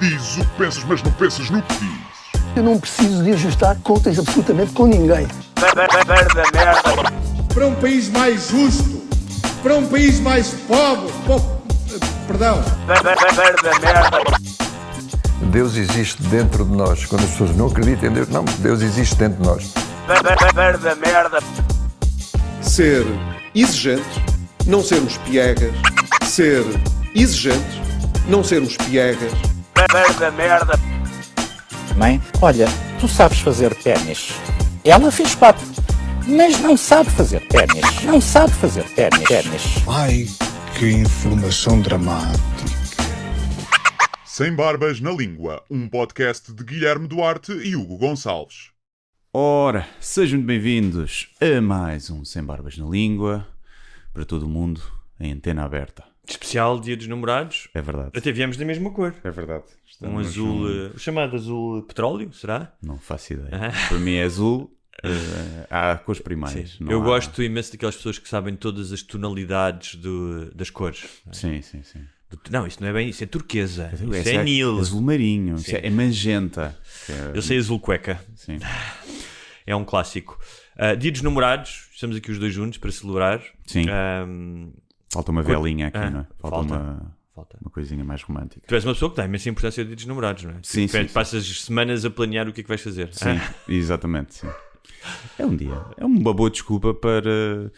Dizes o que pensas, mas não pensas no que dizes. Eu não preciso de ajustar contas absolutamente com ninguém. Para um país mais justo, para um país mais pobre, perdão. Deus existe dentro de nós. Quando as pessoas não acreditam em Deus, não, Deus existe dentro de nós. Ser exigente, não sermos piegas. Ser exigente, não sermos piegas. Mãe, olha, tu sabes fazer ténis. Ela fez 4, mas não sabe fazer ténis. Não sabe fazer ténis. Ai, que informação dramática. Sem Barbas na Língua, um podcast de Guilherme Duarte e Hugo Gonçalves. Ora, sejam bem-vindos a mais um Sem Barbas na Língua, para todo o mundo, em antena aberta. Especial Dia dos Namorados. É verdade. Até viemos da mesma cor. É verdade. Um azul, o chamado azul petróleo, será? Não faço ideia. Para mim é azul, há cores primárias. Eu gosto imenso daquelas pessoas que sabem todas as tonalidades das cores. Sim. Não, isso não é bem isso, é turquesa. Isso Esse é nil. Azul marinho, isso é magenta. Eu sei azul cueca. Sim. É um clássico. Dia dos Namorados, estamos aqui os dois juntos para celebrar. Sim. Falta uma velinha aqui, não é? Falta. Uma coisinha mais romântica. Tu és uma pessoa que dá imensa importância ao Dia dos Namorados, não é? Sim. Passas semanas a planear o que é que vais fazer. Sim, exatamente. Sim. É um dia. É uma boa desculpa para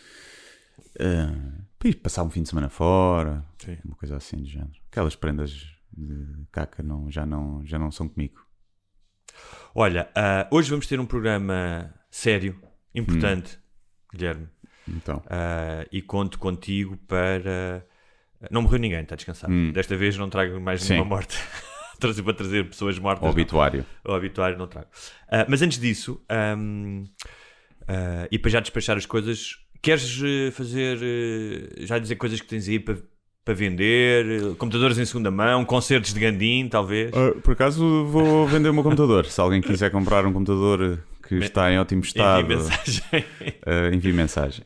ir passar um fim de semana fora. Sim. Uma coisa assim do género. Aquelas prendas de caca já não são comigo. Olha, hoje vamos ter um programa sério, importante, Guilherme. Então. E conto contigo para... Não morreu ninguém, está descansado. Desta vez não trago mais nenhuma morte. Para trazer pessoas mortas. O obituário. O obituário não trago. Mas antes disso, e para já despachar as coisas, queres fazer... já dizer coisas que tens aí para vender? Computadores em segunda mão? Concertos de Gandim, talvez? Por acaso vou vender o meu computador. Se alguém quiser comprar um computador que está em ótimo estado... Envie mensagem.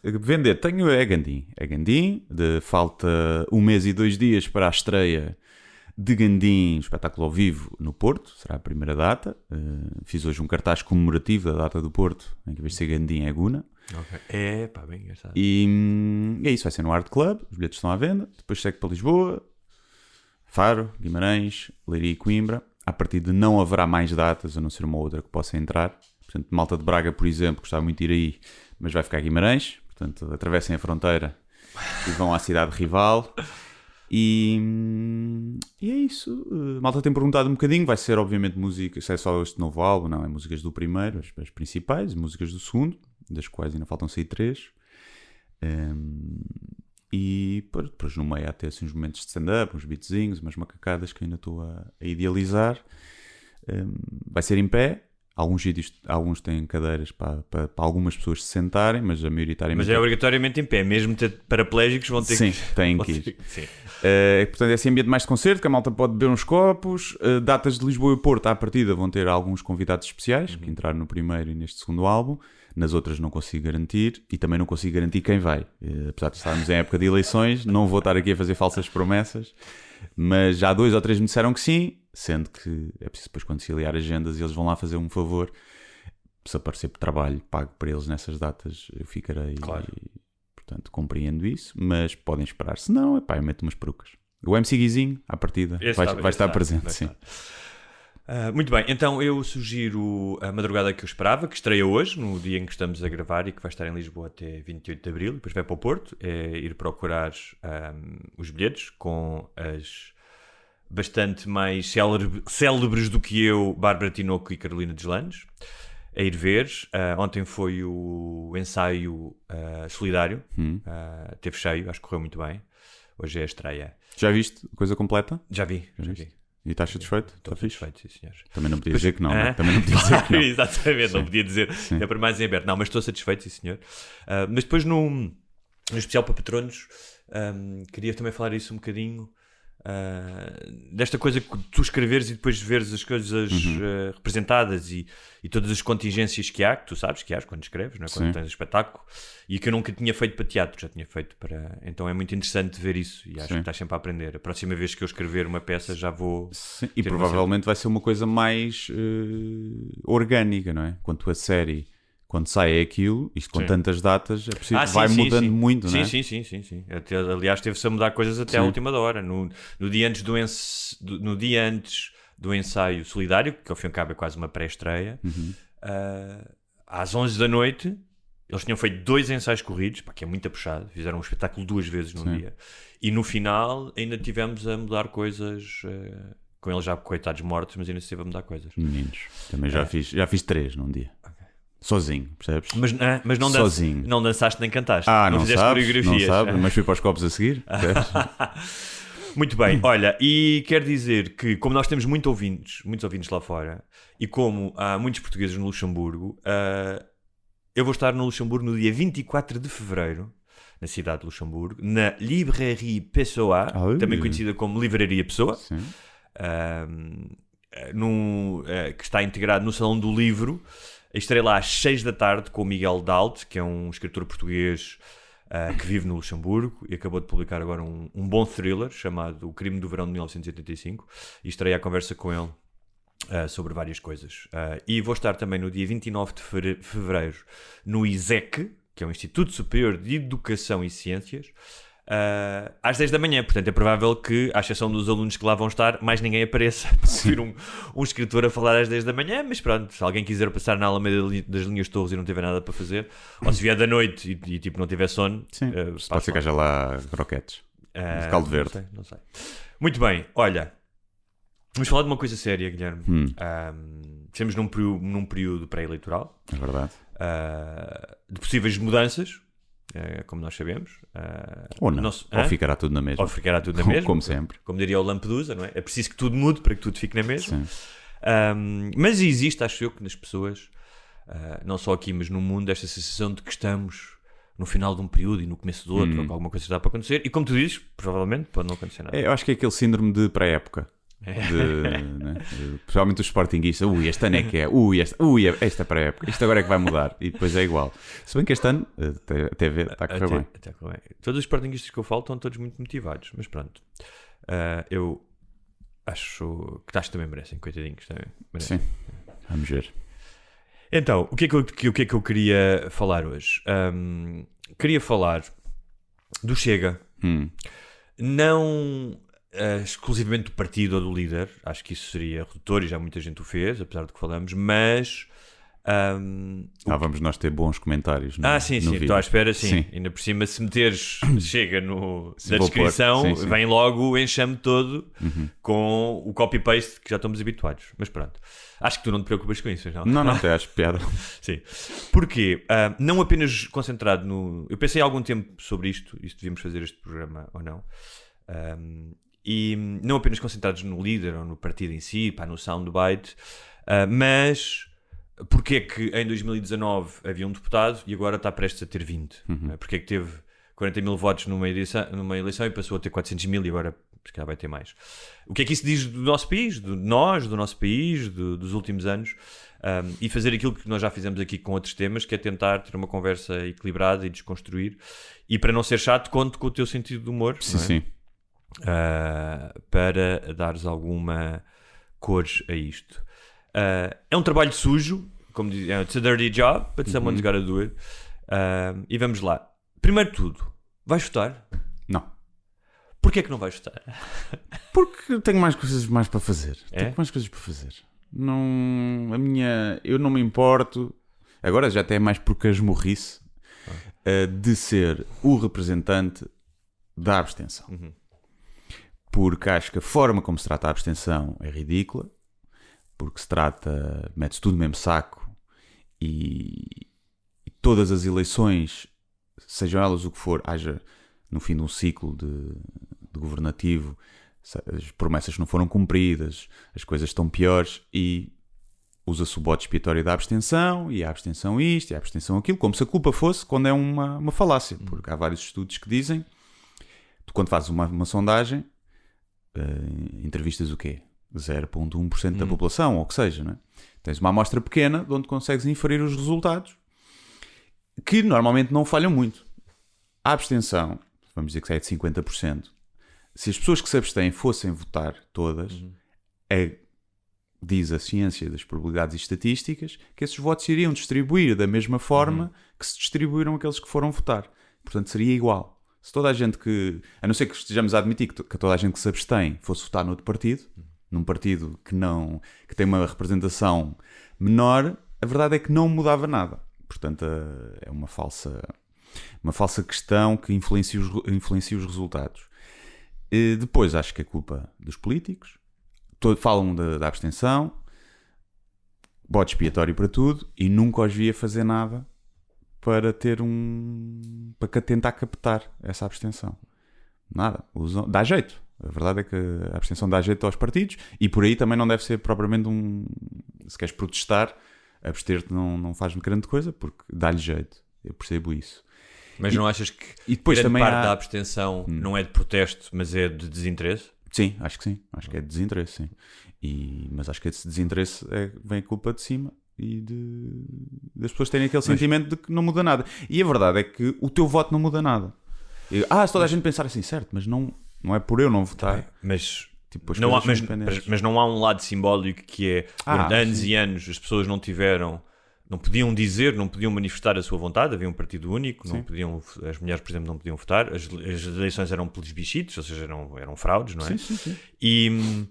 Vender, tenho a Gandim. Falta 1 mês e 2 dias para a estreia de Gandim, espetáculo ao vivo no Porto. Será a primeira data. Fiz hoje um cartaz comemorativo da data do Porto, em que vai ser Gandim é Guna. Okay. Bem engraçado. E é isso, vai ser no Art Club. Os bilhetes estão à venda. Depois segue para Lisboa, Faro, Guimarães, Leiria e Coimbra. A partir de não haverá mais datas, a não ser uma outra que possa entrar. Portanto, Malta de Braga, por exemplo, gostava muito de ir aí, mas vai ficar Guimarães. Portanto, atravessem a fronteira e vão à cidade rival. E é isso. Malta tem perguntado um bocadinho. Vai ser, obviamente, música. Se é só este novo álbum, não. É músicas do primeiro, as principais, músicas do segundo, das quais ainda faltam sair 3. E depois no meio há até assim, uns momentos de stand-up, uns beatzinhos, umas macacadas que ainda estou a idealizar. Vai ser em pé. Alguns têm cadeiras para algumas pessoas se sentarem, mas a maioritariamente... Mas é obrigatoriamente em pé, mesmo paraplégicos vão ter que... Sim, têm que ir. Portanto, é esse ambiente mais de concerto, que a malta pode beber uns copos. Datas de Lisboa e Porto, à partida, vão ter alguns convidados especiais, que entraram no primeiro e neste segundo álbum. Nas outras não consigo garantir, e também não consigo garantir quem vai. Apesar de estarmos em época de eleições, não vou estar aqui a fazer falsas promessas, mas já 2 ou 3 me disseram que sim, sendo que é preciso depois conciliar agendas e eles vão lá fazer um favor. Se aparecer por trabalho, pago para eles nessas datas, eu ficarei. Claro. Portanto, compreendo isso, mas podem esperar. Se não, eu meto umas perucas. O MC Guizinho, à partida, vai estar presente, sim. Muito bem, então eu sugiro a madrugada que eu esperava, que estreia hoje, no dia em que estamos a gravar e que vai estar em Lisboa até 28 de Abril, e depois vai para o Porto, é ir procurar os bilhetes com as bastante mais célebres do que eu, Bárbara Tinoco e Carolina Deslandes, a ir ver. Ontem foi o ensaio solidário, teve cheio, acho que correu muito bem. Hoje é a estreia. Já viste coisa completa? Já vi. E estás satisfeito? Estou satisfeito, sim, senhor. Também não podia dizer que não, né? Também não podia dizer que não. Exatamente, sim. Não podia dizer. Sim. É para mais em aberto. Não, mas estou satisfeito, sim, senhor. Mas depois, no especial para patronos, queria também falar isso um bocadinho. desta coisa que tu escreveres e depois veres as coisas representadas e todas as contingências que há, que tu sabes que há quando escreves, não é? Quando tens espetáculo, e que eu nunca tinha feito para teatro, já tinha feito para... Então é muito interessante ver isso e acho que estás sempre a aprender. A próxima vez que eu escrever uma peça já vou... Sim. E provavelmente vai ser uma coisa mais orgânica, não é? Quanto a série... Quando sai é aquilo, isto com tantas datas, é possível, vai mudando muito, não é? Sim. Aliás, teve-se a mudar coisas até à última da hora. No dia antes do ensaio solidário, que ao fim e ao cabo é quase uma pré-estreia, às 11 da noite, eles tinham feito 2 ensaios corridos, que é muito puxado, fizeram um espetáculo 2 vezes num dia. E no final ainda tivemos a mudar coisas... com eles já coitados mortos, mas ainda se teve a mudar coisas. Meninos, também já fiz 3 num dia. Sozinho, percebes? Mas não, sozinho. Não dançaste nem cantaste. Não fizeste sabes, coreografias. não sabes, mas fui para os copos a seguir. Muito bem, olha, e quero dizer que como nós temos muitos ouvintes lá fora, e como há muitos portugueses no Luxemburgo, eu vou estar no Luxemburgo no dia 24 de Fevereiro, na cidade de Luxemburgo, na Librairie Pessoa, também conhecida como Livraria Pessoa, que está integrado no Salão do Livro. Estarei lá às 6 da tarde com o Miguel Dalt, que é um escritor português que vive no Luxemburgo e acabou de publicar agora um bom thriller chamado O Crime do Verão de 1985, e estarei à conversa com ele sobre várias coisas. E vou estar também no dia 29 de fevereiro no ISEC, que é o Instituto Superior de Educação e Ciências, às 10 da manhã. Portanto, é provável que, à exceção dos alunos que lá vão estar, mais ninguém apareça para ouvir um escritor a falar às 10 da manhã. Mas pronto, se alguém quiser passar na Alameda das Linhas Torres e não tiver nada para fazer, ou se vier da noite e tipo não tiver sono, pode ser que haja lá croquetes de caldo verde. Não sei. Muito bem, olha, vamos falar de uma coisa séria, Guilherme. Estamos num período pré-eleitoral. É verdade. De possíveis mudanças, como nós sabemos. Ou não. Ou ficará tudo na mesma. Ou ficará tudo na mesma. Como sempre. Como diria o Lampedusa, não é? É preciso que tudo mude para que tudo fique na mesma. Mas existe, acho eu, que nas pessoas, não só aqui, mas no mundo, esta sensação de que estamos no final de um período e no começo do outro, ou que alguma coisa está para acontecer. E como tu dizes, provavelmente pode não acontecer nada. Eu acho que é aquele síndrome de pré-época. Principalmente os sportinguistas. Este ano é que é. Esta pré-época. Isto agora é que vai mudar. E depois é igual. Se bem que este ano até está a correr bem. Todos os sportinguistas que eu falo estão todos muito motivados. Mas pronto, eu acho que também merecem. Coitadinhos também merecem. Sim, vamos ver. Então, o que é que eu queria falar hoje? Queria falar do Chega. Não exclusivamente do partido ou do líder, acho que isso seria redutor e já muita gente o fez, apesar do que falamos, mas vamos nós ter bons comentários sim, estou à espera, sim. Ainda por cima, se meteres Chega na descrição, vem logo o enxame todo com o copy-paste que já estamos habituados, mas pronto, acho que tu não te preocupas com isso, não? Não, até acho piada. Sim, porque não apenas concentrado no... Eu pensei há algum tempo sobre isto, e se devíamos fazer este programa ou não, e não apenas concentrados no líder ou no partido em si, no soundbite, mas porque é que em 2019 havia um deputado e agora está prestes a ter 20? Porque é que teve 40 mil votos numa eleição e passou a ter 400 mil e agora se calhar vai ter mais? O que é que isso diz do nosso país, do nosso país, dos últimos anos? E fazer aquilo que nós já fizemos aqui com outros temas, que é tentar ter uma conversa equilibrada e desconstruir. E para não ser chato, conto com o teu sentido de humor. Sim. Para dares alguma cor a isto. É um trabalho sujo, como diz, it's a dirty job, but someone's gotta do it. E vamos lá. Primeiro de tudo, vais votar? Não. Porquê que não vais votar? Porque tenho mais coisas para fazer. Tenho mais coisas para fazer. Eu não me importo. Agora já até é mais por casmurrice de ser o representante da abstenção. Porque acho que a forma como se trata a abstenção é ridícula, porque mete-se tudo no mesmo saco e todas as eleições, sejam elas o que for, haja no fim de um ciclo de governativo, as promessas não foram cumpridas, as coisas estão piores e usa-se o bote expiatório da abstenção, e a abstenção isto, e a abstenção aquilo, como se a culpa fosse quando é uma falácia, porque há vários estudos que dizem, tu quando fazes uma sondagem, entrevistas o quê? 0,1% da população, ou o que seja, não é? Tens uma amostra pequena de onde consegues inferir os resultados que normalmente não falham muito. A abstenção, vamos dizer que é de 50%. Se as pessoas que se abstêm fossem votar todas, diz a ciência das probabilidades e estatísticas que esses votos se iriam distribuir da mesma forma que se distribuíram aqueles que foram votar. Portanto, seria igual. Se toda a gente que, a não ser que estejamos a admitir que toda a gente que se abstém fosse votar noutro partido, num partido que tem uma representação menor, a verdade é que não mudava nada. Portanto, é uma falsa questão que influencia os resultados. Depois, acho que é culpa dos políticos. Falam da abstenção, bode expiatório para tudo, e nunca os via fazer nada para para tentar captar essa abstenção. Nada. Dá jeito. A verdade é que a abstenção dá jeito aos partidos, e por aí também não deve ser propriamente se queres protestar, abster-te não faz grande coisa, porque dá-lhe jeito. Eu percebo isso. Mas não achas que depois grande também parte da abstenção não é de protesto, mas é de desinteresse? Sim, acho que sim. Acho que é de desinteresse, sim. Mas acho que esse desinteresse vem a culpa de cima e das pessoas terem aquele sentimento de que não muda nada. E a verdade é que o teu voto não muda nada. Se toda a gente pensar assim, certo, mas não é por eu não votar. Mas tipo, não há, mas não há um lado simbólico que é durante anos e anos as pessoas não podiam dizer, não podiam manifestar a sua vontade, havia um partido único, as mulheres, por exemplo, não podiam votar, as eleições eram pelos bichitos, ou seja, eram fraudes, não é? Sim. E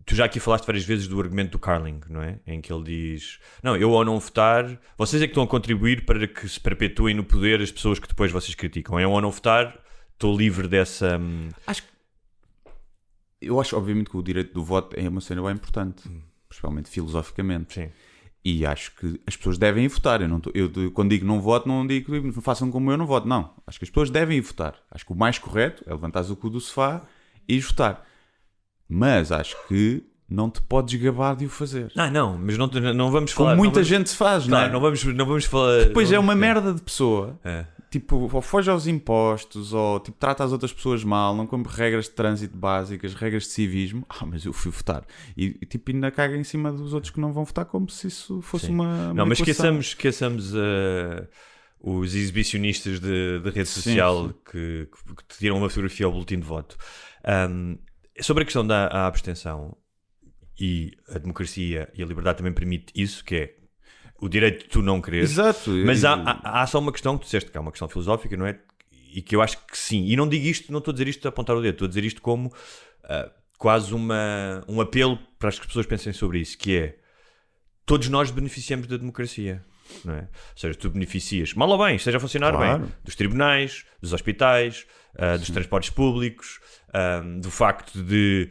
tu já aqui falaste várias vezes do argumento do Carling, não é? Em que ele diz, eu ao não votar, vocês é que estão a contribuir para que se perpetuem no poder as pessoas que depois vocês criticam. Eu ao não votar, estou livre dessa... Eu acho, obviamente, que o direito do voto é uma cena bem importante. Principalmente filosoficamente. Sim. E acho que as pessoas devem ir votar. Quando digo não voto, não digo façam como eu não voto. Não. Acho que as pessoas devem ir votar. Acho que o mais correto é levantares o cu do sofá e ir votar. Mas acho que não te podes gabar de o fazer. Não, mas não vamos falar... Como muita gente se faz, não é? Não vamos falar... Depois é uma merda de pessoa. Tipo, ou foge aos impostos, ou tipo, trata as outras pessoas mal, não cumpre regras de trânsito básicas, regras de civismo. Mas eu fui votar. E tipo, ainda caga em cima dos outros que não vão votar, como se isso fosse uma mas esqueçamos os exibicionistas de rede social que te tiram uma fotografia ao boletim de voto. Sobre a questão da abstenção, e a democracia e a liberdade também permite isso, que é o direito de tu não quereres. Exato. Mas há só uma questão que tu disseste, que é uma questão filosófica, não é? E que eu acho que sim. E não digo isto, não estou a dizer isto a apontar o dedo, estou a dizer isto como quase um apelo para as pessoas pensem sobre isso, que é, todos nós beneficiamos da democracia, não é? Ou seja, tu beneficias, mal ou bem, esteja a funcionar bem, dos tribunais, dos hospitais, dos transportes públicos, do facto de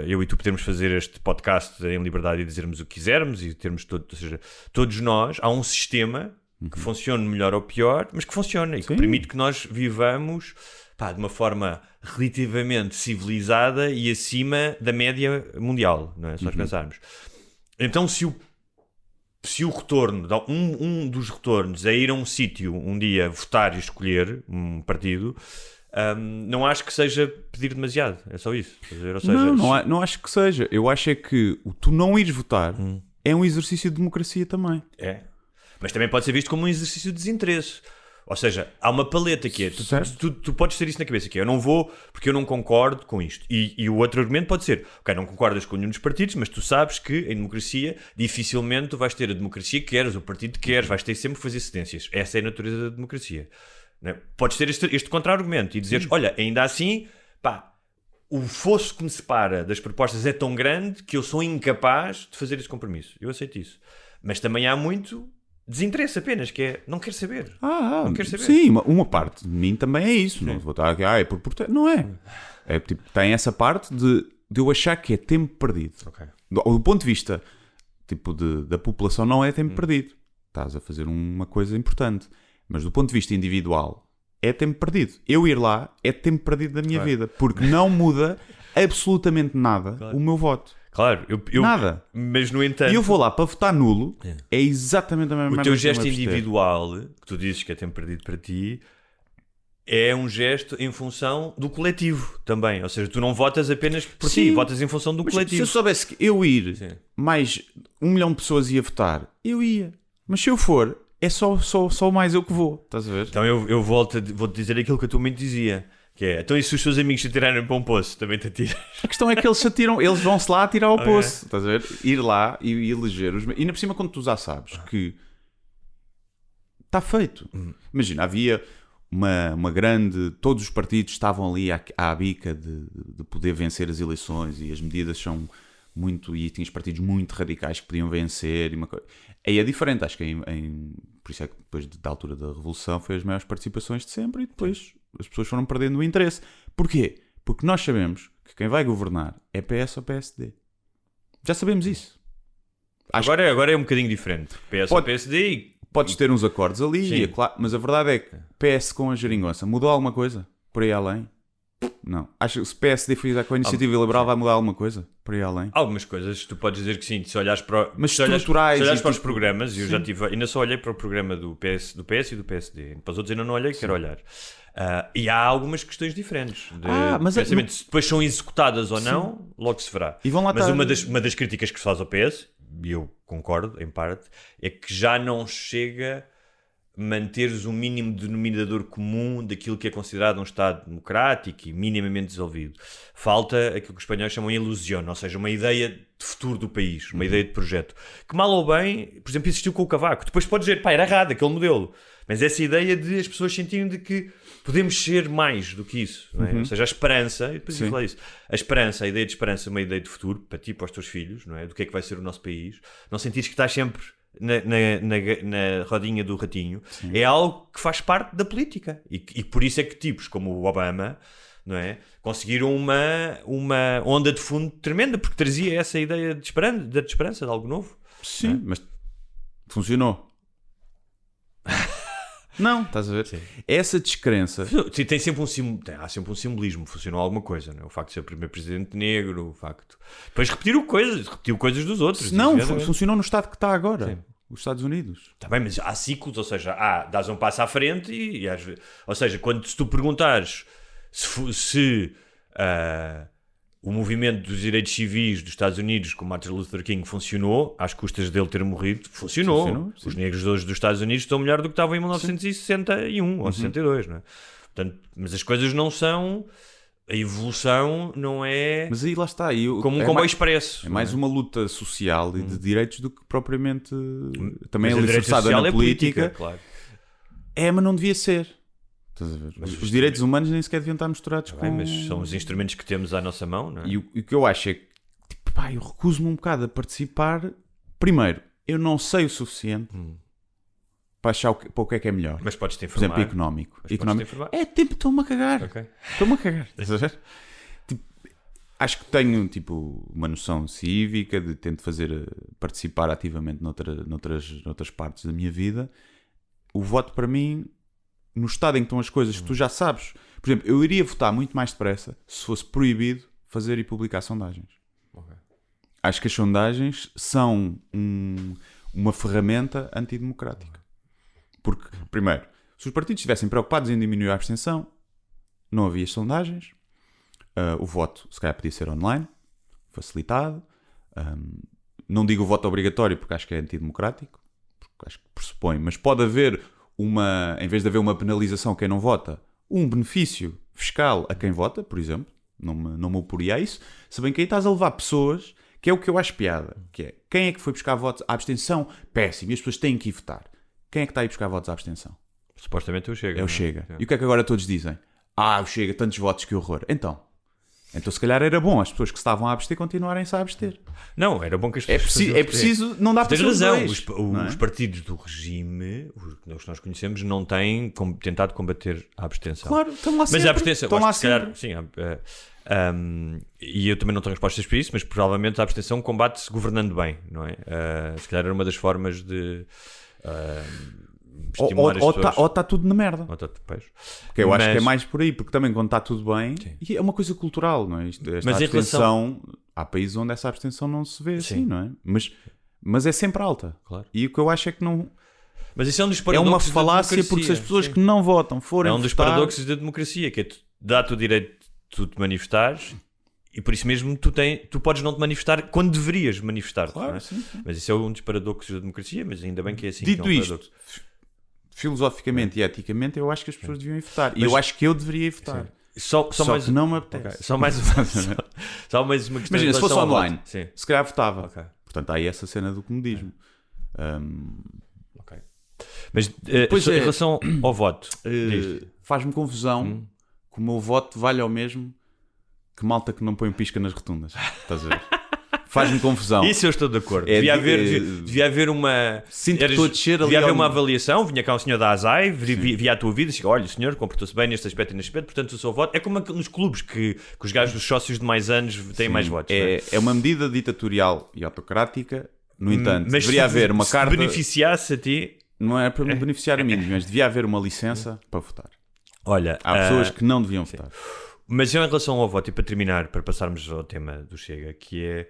eu e tu podermos fazer este podcast em liberdade e dizermos o que quisermos e termos ou seja, todos nós, há um sistema que funcione melhor ou pior, mas que funciona e que permite que nós vivamos de uma forma relativamente civilizada e acima da média mundial, não é? Se nós pensarmos. Então, se o retorno, um dos retornos é ir a um sítio um dia votar e escolher um partido, não acho que seja pedir demasiado, é só isso. Ou seja, não acho que seja. Eu acho é que o tu não ires votar é um exercício de democracia também. É, mas também pode ser visto como um exercício de desinteresse. Ou seja, há uma paleta que é, tu podes ter isso na cabeça, que é, eu não vou porque eu não concordo com isto. E o outro argumento pode ser, ok, não concordas com nenhum dos partidos, mas tu sabes que em democracia dificilmente tu vais ter a democracia que queres, o partido que queres, vais ter sempre que fazer cedências. Essa é a natureza da democracia. Não é? Podes ter este contra-argumento e dizeres, olha, ainda assim, o fosso que me separa das propostas é tão grande que eu sou incapaz de fazer esse compromisso. Eu aceito isso. Mas também há muito desinteresse apenas, que é, não quero saber. Não quero saber. Sim, uma parte de mim também é isso. Não vou estar aqui, é por protesto. Não é. É tipo, tem essa parte de eu achar que é tempo perdido. Okay. Do ponto de vista tipo, da população, não é tempo perdido. Estás a fazer uma coisa importante. Mas do ponto de vista individual, é tempo perdido. Eu ir lá é tempo perdido da minha vida. Porque não muda absolutamente nada o meu voto. Claro, nada. Mas no entanto... E eu vou lá para votar nulo, é exatamente a mesma coisa. O teu gesto individual, que tu dizes que é tempo perdido para ti, é um gesto em função do coletivo também. Ou seja, tu não votas apenas por ti, votas em função do Mas coletivo. se eu soubesse que eu ir, Sim. mais 1 milhão de pessoas ia votar, eu ia. Mas se eu for, é só mais eu que vou. Estás a ver? Então eu vou-te dizer aquilo que a tua mente dizia. Que é, então e se os seus amigos se atirarem para um poço, também te atiras? A questão é que eles se atiram, eles vão-se lá atirar ao Ok. poço. Estás a ver? Ir lá e eleger os... E ainda por cima, quando tu já sabes que está feito. Imagina, havia uma grande... Todos os partidos estavam ali à bica de poder vencer as eleições, e as medidas são muito... E tinhas partidos muito radicais que podiam vencer. Aí é diferente. Acho que por isso é que depois da altura da Revolução foi as maiores participações de sempre, e depois as pessoas foram perdendo o interesse. Porquê? Porque nós sabemos que quem vai governar é PS ou PSD. Já sabemos isso. Agora é um bocadinho diferente. PS ou PSD e... Podes ter uns acordes ali, Sim. mas a verdade é que PS com a geringonça mudou alguma coisa? Por aí além? Não. Acho que se PSD fizer com a Iniciativa Liberal vai mudar alguma coisa? Por aí além? Algumas coisas tu podes dizer que sim. Se olhares para, Mas se olhares estruturais para e os tipo- programas, e eu Sim. já tive... Ainda só olhei para o programa do PS e do PSD. Para os outros ainda não olhei, quero olhar. E há algumas questões diferentes. Mas de pensamento. Se depois são executadas ou não, logo se verá. E vão lá Mas estar- uma das críticas que se faz ao PS, e eu concordo, em parte, é que já não chega manteres um mínimo denominador comum daquilo que é considerado um Estado democrático e minimamente desenvolvido. Falta aquilo que os espanhóis chamam de ilusão, ou seja, uma ideia de futuro do país, uma ideia de projeto. Que mal ou bem, por exemplo, existiu com o Cavaco. Depois podes dizer, pá, era errado aquele modelo. Mas essa ideia de as pessoas sentirem de que podemos ser mais do que isso. Não é? Ou seja, a esperança, e depois eu falar isso, a esperança, a ideia de esperança, uma ideia de futuro, para ti, para os teus filhos, não é? Do que é que vai ser o nosso país. Não sentires que estás sempre na rodinha do ratinho. É algo que faz parte da política. E por isso é que tipos como o Obama, não é? Conseguiram uma onda de fundo tremenda, porque trazia essa ideia de esperança, de algo novo. Sim, mas funcionou. Não, estás a ver? Sim. Essa descrença... Tem sempre há sempre um simbolismo, funcionou alguma coisa, não é? O facto de ser o primeiro presidente negro, o facto... Depois repetiu coisas dos outros. Não, funcionou no estado que está agora. Sim. Os Estados Unidos. Está bem, mas há ciclos, ou seja, dás um passo à frente e às vezes... Ou seja, se tu perguntares se o movimento dos direitos civis dos Estados Unidos com Martin Luther King funcionou, às custas dele ter morrido, funcionou. Os negros de hoje dos Estados Unidos estão melhor do que estavam em 1961 ou 62, não é? Portanto, mas as coisas não são... A evolução não é Mas aí lá está. como um comboio expresso. É mais uma luta social e de direitos do que propriamente também Mas a direito alicerçada social na é política. claro. Mas não devia ser. Estás a ver? Mas Os direitos humanos nem sequer deviam estar misturados Tá com... bem, mas são os instrumentos que temos à nossa mão, não é? E o que eu acho é que tipo, pá, eu recuso-me um bocado a participar. Primeiro, eu não sei o suficiente para achar para o que é melhor. Mas podes-te Por exemplo, informar. económico. Mas podes-te informar. Estou-me a cagar. Ok. Estou-me a cagar. Estás a ver? Tipo, acho que tenho tipo, uma noção cívica de tento participar ativamente noutras partes da minha vida. O voto para mim, no estado em que estão as coisas que tu já sabes, por exemplo, eu iria votar muito mais depressa se fosse proibido fazer e publicar sondagens. Ok. Acho que as sondagens são uma ferramenta antidemocrática. Porque, primeiro, se os partidos estivessem preocupados em diminuir a abstenção, não havia sondagens. O voto, se calhar, podia ser online, facilitado. Não digo o voto obrigatório porque acho que é antidemocrático, porque acho que pressupõe, mas pode haver em vez de haver uma penalização a quem não vota, um benefício fiscal a quem vota, por exemplo. Não me oporia a isso. Se bem que aí estás a levar pessoas, que é o que eu acho piada, que é, quem é que foi buscar votos à abstenção? Péssimo, e as pessoas têm que ir votar. Quem é que está aí buscar votos à abstenção? Supostamente o Chega. É o Chega. E o que é que agora todos dizem? O Chega, tantos votos, que horror. Então se calhar era bom as pessoas que estavam a abster continuarem-se a abster. Não, era bom que as É pessoas... preciso, não dá para Tens ser os razão, dois, não é? os partidos do regime, os que nós conhecemos, não têm tentado combater a abstenção. Claro, estão lá sempre. Mas a abstenção, Estão lá se calhar, sempre. sim, e eu também não tenho respostas para isso, mas provavelmente a abstenção combate-se governando bem, não é? Se calhar era uma das formas de estimular as pessoas. Ou está tudo na merda. Que eu acho que é mais por aí, porque também quando está tudo bem, e é uma coisa cultural, não é? Esta Mas em abstenção, há países onde essa abstenção não se vê assim, não é? Mas é sempre alta. Claro. E o que eu acho é que não... Mas isso é um dos É paradoxos uma da falácia democracia. porque se as pessoas Sim. que não votam forem É um dos votar, paradoxos da democracia, que é dá-te o direito de tu te manifestares e por isso mesmo tu podes não te manifestar quando deverias manifestar-te. Claro, não é? sim, sim. Mas isso é um dos paradoxos da democracia, mas ainda bem que é assim. Dito que é um isto, paradoxo. filosoficamente e eticamente, eu acho que as pessoas deviam ir votar. E eu acho que eu deveria ir votar. Só Só que não me Ok. apetece. Só mais uma questão. Imagina, em se fosse relação ao online, voto. Sim. se calhar votava. Ok. Portanto, há aí essa cena do comodismo. Ok. Mas Pois em é. relação ao voto, diz. Faz-me confusão que o meu voto valha ao mesmo que malta que não põe pisca nas rotundas. Estás a ver? Faz-me confusão. Isso eu estou de acordo. É devia haver uma. Sinto que estou a descer ali Devia haver ao- uma avaliação. Vinha cá um senhor da ASAI, via a tua vida e disse: olha, o senhor comportou-se bem neste aspecto e neste aspecto, portanto o seu voto. É como nos clubes que os gajos, os sócios de mais anos, têm mais votos. não é? É uma medida ditatorial e autocrática. No entanto, Mas deveria haver uma se carta. beneficiasse a ti. Não é para me beneficiar a mim, mas devia haver uma licença para votar. Olha, Há pessoas que não deviam votar. Mas eu, em relação ao voto, e para terminar, para passarmos ao tema do Chega, que é: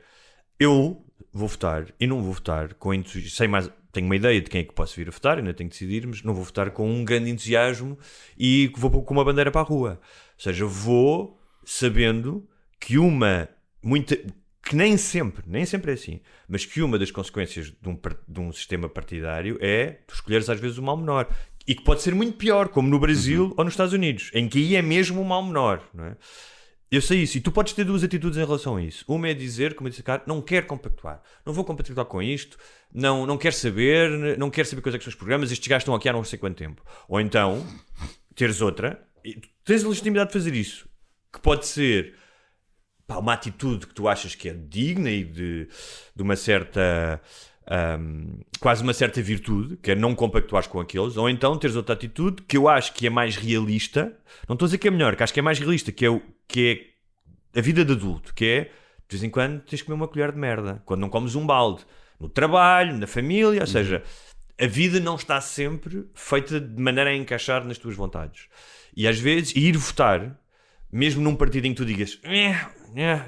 eu vou votar e não vou votar com entusiasmo, sem mais. Tenho uma ideia de quem é que posso vir a votar, ainda tenho que decidir, mas não vou votar com um grande entusiasmo e vou com uma bandeira para a rua. Ou seja, vou sabendo que que nem sempre é assim, mas que uma das consequências de um sistema partidário é tu escolheres às vezes o mal menor. E que pode ser muito pior, como no Brasil ou nos Estados Unidos, em que aí é mesmo o mal menor, não é? Eu sei isso, e tu podes ter duas atitudes em relação a isso. Uma é dizer, como eu disse, cara, não quero compactuar, não vou compactuar com isto, não quero saber quais é que são os programas, estes gajos estão aqui há não sei quanto tempo. Ou então, teres outra, e tu tens a legitimidade de fazer isso, que pode ser uma atitude que tu achas que é digna e de uma certa... quase uma certa virtude, que é não compactuares com aqueles, ou então teres outra atitude que eu acho que é mais realista, não estou a dizer que é melhor, que acho que é mais realista, que é a vida de adulto, que é, de vez em quando tens de comer uma colher de merda, quando não comes um balde, no trabalho, na família, ou seja, a vida não está sempre feita de maneira a encaixar nas tuas vontades. E às vezes, ir votar, mesmo num partido em que tu digas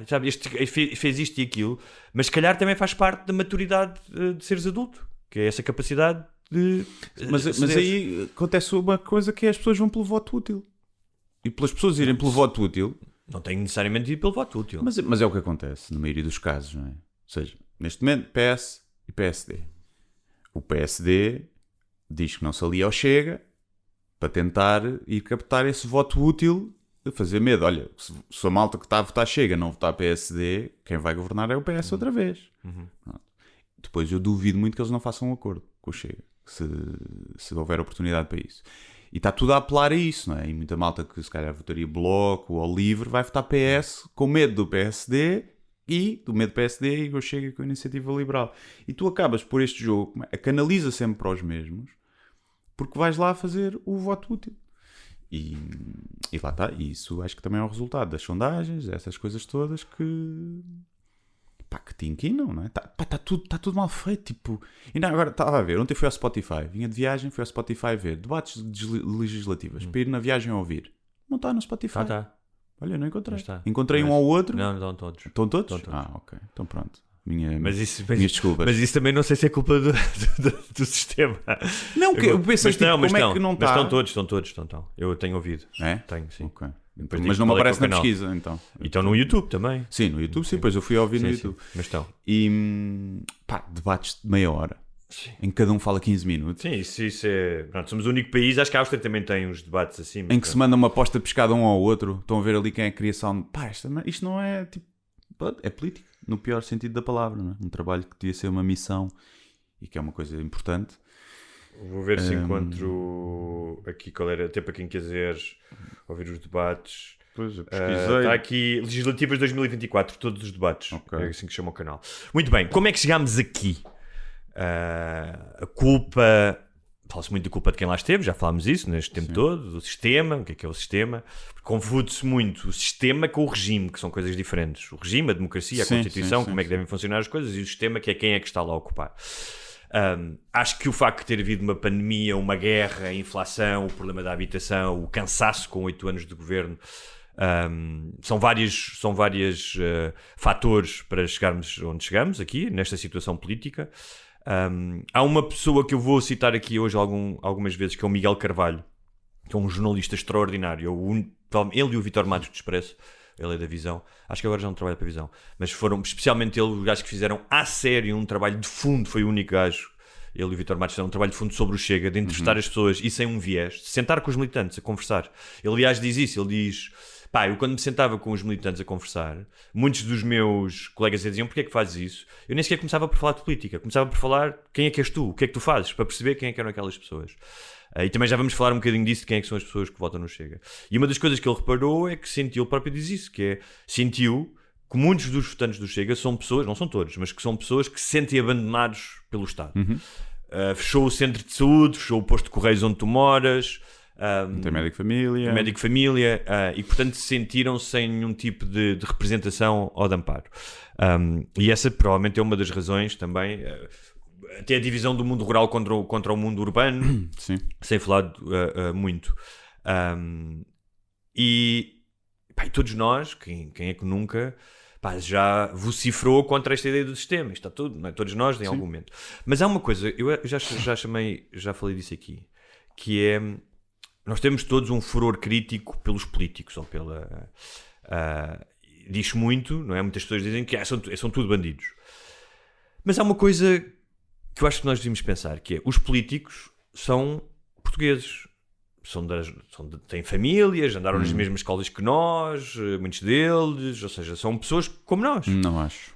sabe, este fez isto e aquilo, mas se calhar também faz parte da maturidade de seres adulto, que é essa capacidade de Mas aí acontece uma coisa que é as pessoas vão pelo voto útil. E pelas pessoas irem pelo voto útil... Não tem necessariamente de ir pelo voto útil. Mas é o que acontece na maioria dos casos, não é? Ou seja, neste momento, PS e PSD. O PSD diz que não se alia ao Chega para tentar ir captar esse voto útil de fazer medo. Olha, se a malta que está a votar Chega não votar PSD, quem vai governar é o PS outra vez. Depois eu duvido muito que eles não façam um acordo com o Chega, se houver oportunidade para isso. E está tudo a apelar a isso, não é? E muita malta que se calhar votaria Bloco ou Livre vai votar PS com medo do PSD e do medo do PSD e o Chega com a Iniciativa Liberal. E tu acabas por este jogo, a canaliza sempre para os mesmos, porque vais lá fazer o voto útil. E lá está. E isso acho que também é o resultado das sondagens, essas coisas todas que te inquinam, não é? Está tudo mal feito. Tipo, e não, agora estava a ver, ontem fui ao Spotify, vinha de viagem, fui ao Spotify ver debates legislativas para ir na viagem a ouvir. Não está no Spotify. Tá. Olha, não encontrei. Está. Encontrei um ao outro. Não estão todos. Estão todos? Estão todos. Ah, ok. Então pronto. Minhas desculpas. Mas isso também não sei se é culpa do sistema. Não, que eu pensei, tipo, como é que não está? Mas estão todos. Eu tenho ouvido. É? Tenho, sim. Ok. Depois Mas digo não me qual é que aparece é o na canal. pesquisa, então. E estão no YouTube também. Sim, no YouTube sim, pois eu fui a ouvir no YouTube. Sim. Mas estão. E debates de meia hora. Sim. Em que cada um fala 15 minutos. Sim, isso é... Pronto, somos o único país, acho que a Áustria também tem uns debates assim. Em que se manda uma aposta de pescada um ao outro. Estão a ver ali quem é a criação. Isto não é tipo... É política, no pior sentido da palavra, não é? Um trabalho que devia ser uma missão e que é uma coisa importante. Vou ver se encontro aqui qual era, até para quem quiser ouvir os debates. Pois, eu pesquisei. Está aqui, Legislativas 2024, todos os debates. Okay. É assim que chama o canal. Muito bem, como é que chegámos aqui? A culpa... Fala-se muito da culpa de quem lá esteve, já falámos isso neste tempo todo, do sistema, o que é o sistema. Confunde-se muito o sistema com o regime, que são coisas diferentes. O regime, a democracia, a Constituição, como é que devem funcionar as coisas, e o sistema, que é quem é que está lá a ocupar. Acho que o facto de ter havido uma pandemia, uma guerra, a inflação, o problema da habitação, o cansaço com 8 anos de governo, são vários fatores para chegarmos onde chegamos aqui, nesta situação política. Há uma pessoa que eu vou citar aqui hoje algumas vezes, que é o Miguel Carvalho, que é um jornalista extraordinário. Ele e o Vítor Matos do Expresso, ele é da Visão, acho que agora já não trabalha para a Visão, mas foram especialmente ele, os gajos que fizeram à sério um trabalho de fundo. Foi o único gajo, ele e o Vítor Matos, fizeram um trabalho de fundo sobre o Chega, de entrevistar as pessoas e sem um viés, de sentar com os militantes a conversar. Ele, aliás, diz isso, ele diz: pá, eu quando me sentava com os militantes a conversar, muitos dos meus colegas diziam: porquê é que fazes isso? Eu nem sequer começava por falar de política, começava por falar quem é que és tu, o que é que tu fazes, para perceber quem é que eram aquelas pessoas. E também já vamos falar um bocadinho disso, de quem é que são as pessoas que votam no Chega. E uma das coisas que ele reparou é que sentiu, ele próprio diz isso, que é, sentiu que muitos dos votantes do Chega são pessoas, não são todos, mas que são pessoas que se sentem abandonados pelo Estado. Fechou o centro de saúde, fechou o posto de correios onde tu moras, Não tem médico de família, e portanto sentiram-se sem nenhum tipo de representação ou de amparo. E essa provavelmente é uma das razões também, até a divisão do mundo rural contra o mundo urbano. Sim. Sem falar muito. E todos nós, quem é que nunca, já vocifrou contra esta ideia do sistema. Isto está tudo, não é? Todos nós em algum momento. Mas há uma coisa, eu já falei disso aqui, que é: nós temos todos um furor crítico pelos políticos, ou pela... diz muito, não é? Muitas pessoas dizem que são tudo bandidos. Mas há uma coisa que eu acho que nós devíamos pensar, que é: os políticos são portugueses, têm famílias, andaram nas mesmas escolas que nós, muitos deles, ou seja, são pessoas como nós. Não acho.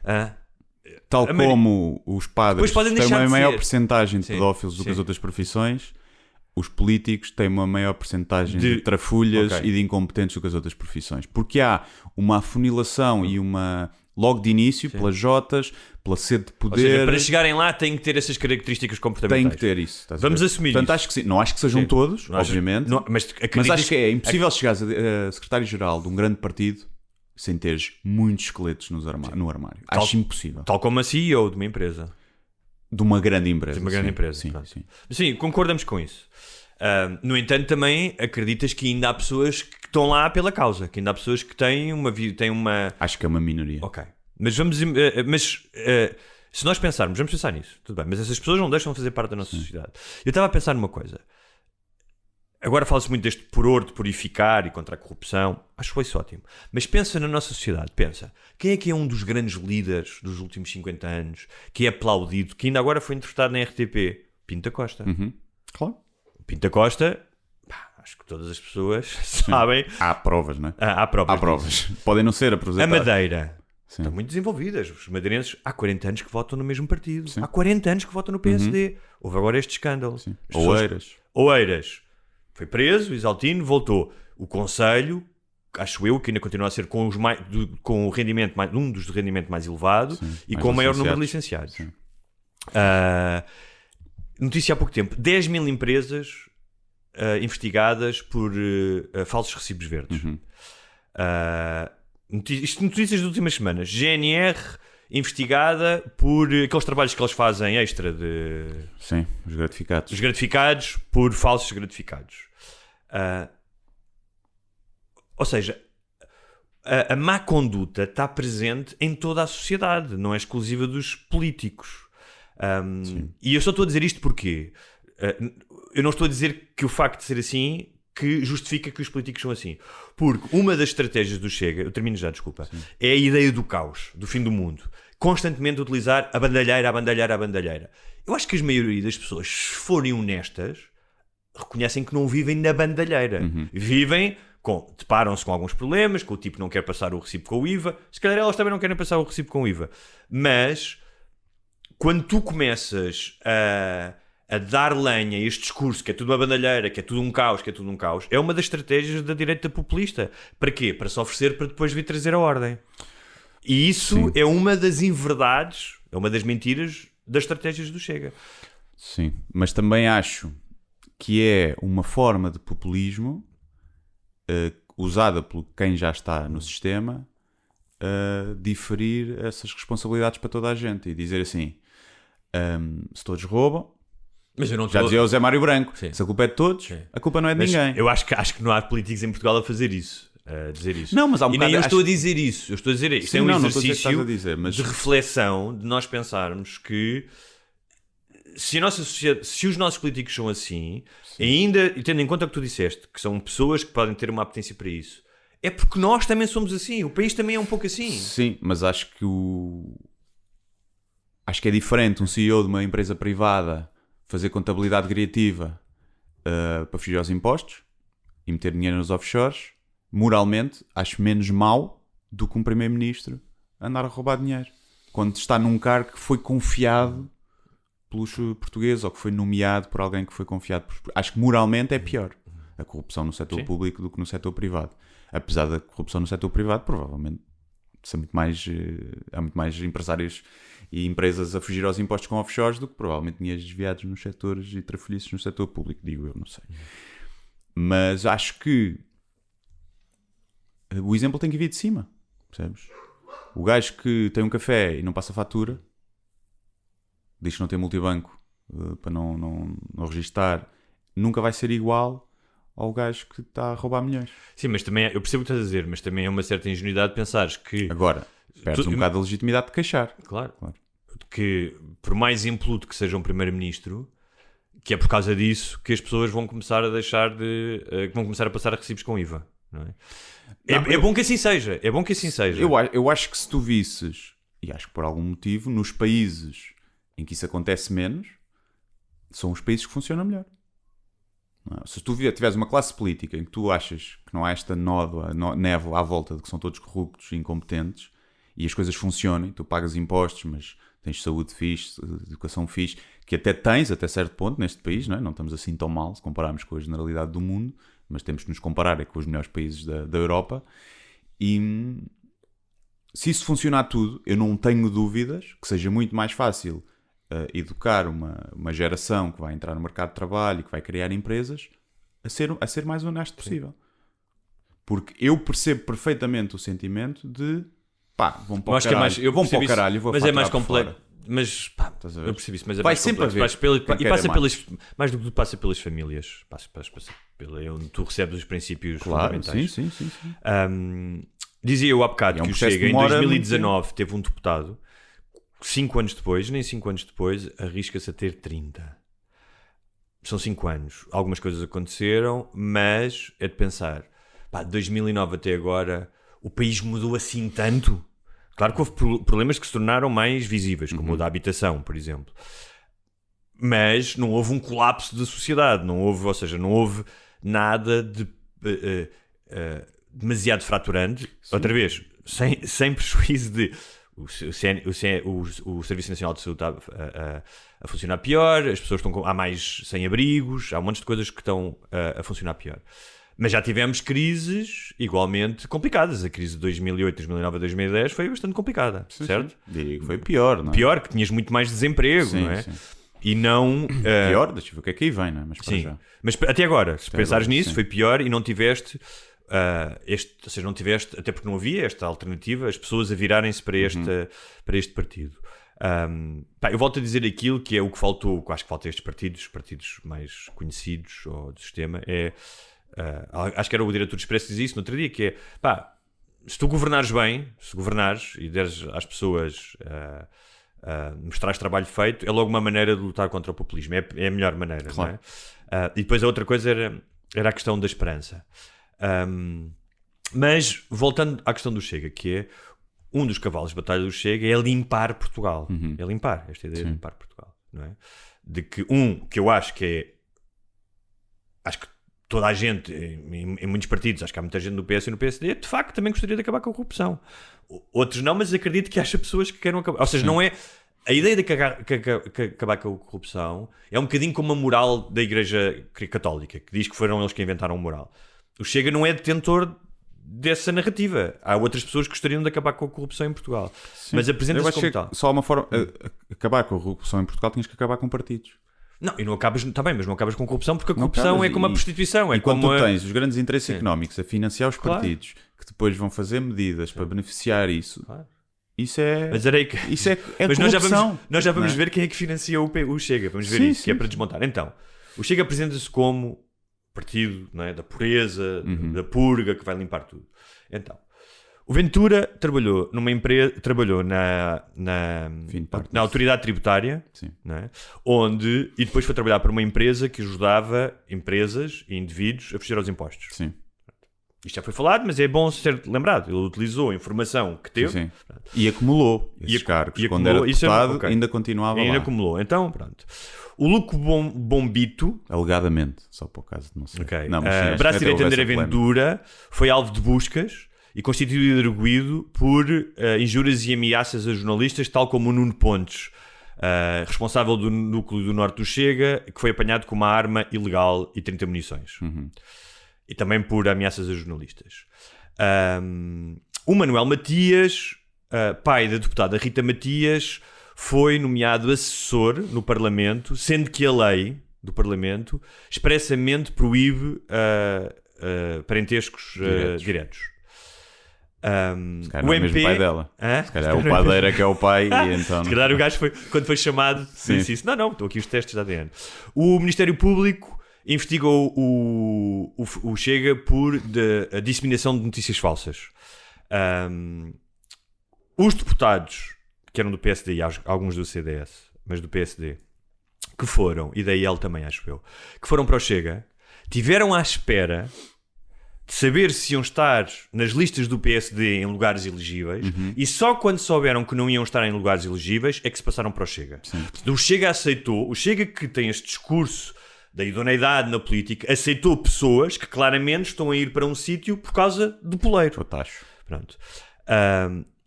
Tal como os padres têm uma maior percentagem de pedófilos do que as outras profissões, os políticos têm uma maior percentagem de trafulhas e de incompetentes do que as outras profissões. Porque há uma afunilação e uma... logo de início, pelas jotas, pela sede de poder... Ou seja, para chegarem lá têm que ter essas características comportamentais. Tem que ter isso. Vamos assumir Portanto, isso. acho que sim. Não acho que sejam todos, obviamente. Mas acho que é impossível chegares a secretário-geral de um grande partido sem teres muitos esqueletos no armário. Acho impossível. Tal como a CEO de uma empresa. De uma grande empresa. De uma grande empresa. Sim, concordamos com isso. No entanto, também acreditas que ainda há pessoas que estão lá pela causa, que ainda há pessoas que têm uma... Acho que é uma minoria. Ok. Mas se nós pensarmos, vamos pensar nisso, tudo bem, mas essas pessoas não deixam de fazer parte da nossa sociedade. Eu estava a pensar numa coisa. Agora fala-se muito deste furor de purificar e contra a corrupção. Acho que foi isso ótimo. Mas pensa na nossa sociedade. Pensa, quem é que é um dos grandes líderes dos últimos 50 anos, que é aplaudido, que ainda agora foi entrevistado na RTP? Pinto da Costa. Claro. Pinto da Costa, acho que todas as pessoas sabem. Há provas, não é? Há provas. Podem não ser A apresentadas. Madeira. Estão muito desenvolvidas. Os madeirenses há 40 anos que votam no mesmo partido. Sim. Há 40 anos que votam no PSD. Houve agora este escândalo. Oeiras. Foi preso, Isaltino, voltou. O Conselho, acho eu, que ainda continua a ser com o rendimento um dos de rendimento mais elevado e com o maior número de licenciados. Notícia há pouco tempo: 10 mil empresas investigadas por falsos recibos verdes. Notícias das últimas semanas. GNR investigada por aqueles trabalhos que eles fazem extra de... Sim, os gratificados. Os gratificados por falsos gratificados. Ou seja, a má conduta está presente em toda a sociedade, não é exclusiva dos políticos. E eu só estou a dizer isto porque eu não estou a dizer que o facto de ser assim que justifica que os políticos são assim, porque uma das estratégias do Chega, eu termino já, desculpa, é a ideia do caos, do fim do mundo, constantemente utilizar a bandalheira. Eu acho que a maioria das pessoas, se forem honestas, reconhecem que não vivem na bandalheira, vivem deparam-se com alguns problemas, que o tipo não quer passar o recibo com o IVA, se calhar elas também não querem passar o recibo com o IVA, mas quando tu começas a dar lenha a este discurso que é tudo uma bandalheira, que é tudo um caos, é uma das estratégias da direita populista. Para quê? Para se oferecer para depois vir trazer a ordem. E isso é uma das inverdades, é uma das mentiras das estratégias do Chega. Sim, mas também acho que é uma forma de populismo usada por quem já está no sistema diferir essas responsabilidades para toda a gente e dizer assim, se todos roubam, mas eu não já dizia o Zé Mário Branco, Sim. se a culpa é de todos, Sim. a culpa não é de mas ninguém. Eu acho que não há políticos em Portugal a fazer isso, a dizer isso. Não, mas há um e nem bocado, eu estou a dizer isso. Eu estou a dizer isso. Sim, é um não exercício não estou a dizer, mas... de reflexão, de nós pensarmos que se a nossa sociedade, se os nossos políticos são assim, ainda, e tendo em conta o que tu disseste, que são pessoas que podem ter uma apetência para isso, é porque nós também somos assim, o país também é um pouco assim. Sim, mas acho que acho que é diferente um CEO de uma empresa privada fazer contabilidade criativa para fugir aos impostos e meter dinheiro nos offshores. Moralmente, acho menos mau do que um primeiro-ministro andar a roubar dinheiro quando está num cargo que foi confiado pelos portugueses ou que foi nomeado por alguém que foi confiado por... Acho que moralmente é pior a corrupção no setor público do que no setor privado. Apesar da corrupção no setor privado, provavelmente há muito mais empresários e empresas a fugir aos impostos com offshores do que provavelmente dinheiros desviados nos setores e trafolhices no setor público, digo eu, não sei. Mas acho que o exemplo tem que vir de cima, percebes? O gajo que tem um café e não passa fatura, diz que não tem multibanco para não registar, nunca vai ser igual ao gajo que está a roubar milhões. Sim, mas também, eu percebo o que estás a dizer, mas também é uma certa ingenuidade pensares que... Agora, perdes um bocado da legitimidade de queixar. Claro. Que por mais impluto que seja um primeiro-ministro, que é por causa disso que as pessoas vão começar a deixar de... vão começar a passar a recibos com IVA, não é? É bom que assim seja, é bom que assim seja. Eu acho que se tu visses, e acho que por algum motivo, nos países em que isso acontece menos, são os países que funcionam melhor. Se tu tiveres uma classe política em que tu achas que não há esta névoa à volta de que são todos corruptos e incompetentes e as coisas funcionam, tu pagas impostos, mas tens saúde fixe, educação fixe, que até tens até certo ponto neste país, não é? Não estamos assim tão mal se compararmos com a generalidade do mundo, mas temos que nos comparar com os melhores países da Europa. E se isso funcionar tudo, eu não tenho dúvidas que seja muito mais fácil educar uma geração que vai entrar no mercado de trabalho e que vai criar empresas a ser mais honesto possível. Porque eu percebo perfeitamente o sentimento de vão para o caralho, vão para o caralho, vou mas é mais complexo. Mas eu percebi isso, mas é vai mais sempre complexo. haver. E passa pelas, mais do que tudo, passa pelas famílias, passa onde tu recebes os princípios fundamentais. Sim. Dizia eu há bocado que o Chega, em demora 2019, teve um deputado, 5 anos depois, nem 5 anos depois, arrisca-se a ter 30. São 5 anos. Algumas coisas aconteceram, mas é de pensar, de 2009 até agora, o país mudou assim tanto? Claro que houve problemas que se tornaram mais visíveis, como o da habitação, por exemplo. Mas não houve um colapso da sociedade, não houve nada de demasiado fraturante. Sim. Outra vez, sem prejuízo de o Serviço Nacional de Saúde está a funcionar pior, as pessoas há mais sem-abrigos, há um monte de coisas que estão a funcionar pior. Mas já tivemos crises igualmente complicadas. A crise de 2008, 2009 a 2010 foi bastante complicada, certo? Diria que foi pior, não é? Pior, que tinhas muito mais desemprego, não é? Sim. E não... Pior, deixa eu ver o que é que aí vem, não é? Mas para já. Mas até agora, se pensares nisso, sim. foi pior e não tiveste... ou seja, não tiveste, até porque não havia esta alternativa, as pessoas a virarem-se para este partido. Eu volto a dizer aquilo que é o que faltou, acho que falta a estes partidos mais conhecidos ou do sistema, acho que era o diretor do Expresso que dizia isso no outro dia, que é, se tu governares bem, se governares e deres às pessoas mostrares trabalho feito, é logo uma maneira de lutar contra o populismo, é a melhor maneira, claro. Não é? E depois a outra coisa era a questão da esperança. Mas voltando à questão do Chega, que é um dos cavalos de batalha do Chega, é limpar Portugal. É limpar, esta ideia de limpar Portugal, não é? De que que eu acho que é, acho que toda a gente, em muitos partidos, acho que há muita gente no PS e no PSD, de facto também gostaria de acabar com a corrupção. Outros não, mas acredito que haja pessoas que queiram acabar. Ou seja, não é... A ideia de acabar com a corrupção é um bocadinho como a moral da Igreja Católica, que diz que foram eles que inventaram a moral. O Chega não é detentor dessa narrativa. Há outras pessoas que gostariam de acabar com a corrupção em Portugal. Sim. Mas apresenta-se como tal. Só uma forma... acabar com a corrupção em Portugal tinhas que acabar com partidos. Não, e não acabas... Está bem, mas não acabas com corrupção, porque a corrupção é como a prostituição. E quando tu tens os grandes interesses económicos a financiar os partidos, que depois vão fazer medidas para beneficiar isso... Claro. Isso é... Mas era aí que... Isso é mas corrupção. Nós já vamos ver quem é que financia o Chega. Vamos ver isso, que é para desmontar. Então, o Chega apresenta-se como partido, não é, da pureza, da purga, que vai limpar tudo. Então, O Ventura trabalhou numa empresa, trabalhou na autoridade tributária, Sim. não é? E depois foi trabalhar para uma empresa que ajudava empresas e indivíduos a fugir aos impostos. Sim. Isto já foi falado, mas é bom ser lembrado. Ele utilizou a informação que teve. Sim. E acumulou esses cargos. e Quando acumulou, era isso é- deputado, ok. ainda continuava Ainda lá. acumulou. Então, pronto. O Luco Bombito, Alegadamente, só por caso de não sei. okay. Não, mas sim, acho braço que direito de até André houve essa polémica. Ventura, foi alvo de buscas e constituído arguido por injúrias e ameaças a jornalistas, tal como o Nuno Pontes, responsável do núcleo do Norte do Chega, que foi apanhado com uma arma ilegal e 30 munições. E também por ameaças a jornalistas. O Manuel Matias, pai da deputada Rita Matias, foi nomeado assessor no Parlamento, sendo que a lei do Parlamento expressamente proíbe parentescos diretos. Se calhar não é mesmo o pai dela. Se calhar é o padeiro que é o pai e então... Se calhar o gajo foi, quando foi chamado, disse isso. Não, estou aqui os testes de ADN. O Ministério Público investigou o Chega por a disseminação de notícias falsas. Os deputados, que eram do PSD e alguns do CDS, mas do PSD, que foram, e daí ele também, acho eu, que foram para o Chega, tiveram à espera de saber se iam estar nas listas do PSD em lugares elegíveis, e só quando souberam que não iam estar em lugares elegíveis é que se passaram para o Chega. O Chega aceitou, o Chega que tem este discurso da idoneidade na política, aceitou pessoas que claramente estão a ir para um sítio por causa do poleiro. Eu tacho. Pronto.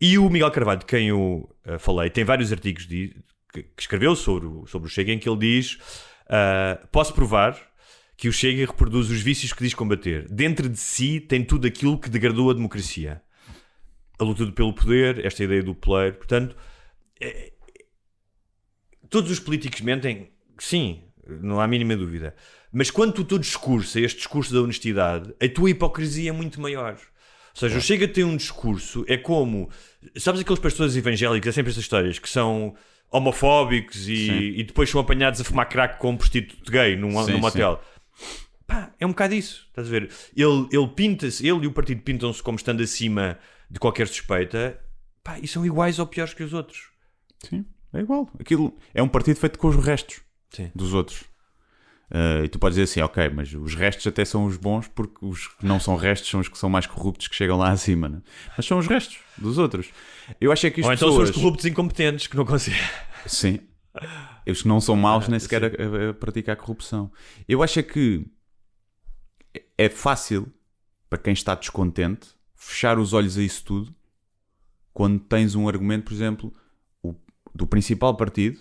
E o Miguel Carvalho, de quem eu falei, tem vários artigos que escreveu sobre o Chega, em que ele diz: posso provar que o Chega reproduz os vícios que diz combater. Dentro de si tem tudo aquilo que degradou a democracia. A luta pelo poder, esta ideia do poleiro. Portanto, todos os políticos mentem, sim, não há a mínima dúvida. Mas quando o teu discurso é este discurso da honestidade, a tua hipocrisia é muito maior. Ou seja, o Chega tem um discurso, é como... Sabes aqueles pastores evangélicos, é sempre estas histórias, que são homofóbicos e depois são apanhados a fumar crack com um prostituto gay num motel. Pá, é um bocado isso, estás a ver? Ele pinta-se, ele e o partido pintam-se como estando acima de qualquer suspeita, pá, e são iguais ou piores que os outros. Sim, é igual. Aquilo é um partido feito com os restos dos outros. E tu podes dizer assim, ok, mas os restos até são os bons, porque os que não são restos são os que são mais corruptos, que chegam lá acima, né? Mas são os restos dos outros. Eu acho é que as ou então pessoas... são os corruptos incompetentes que não conseguem. Sim. Os que não são maus nem sequer a praticar corrupção. Eu acho é que é fácil para quem está descontente fechar os olhos a isso tudo quando tens um argumento, por exemplo, do principal partido,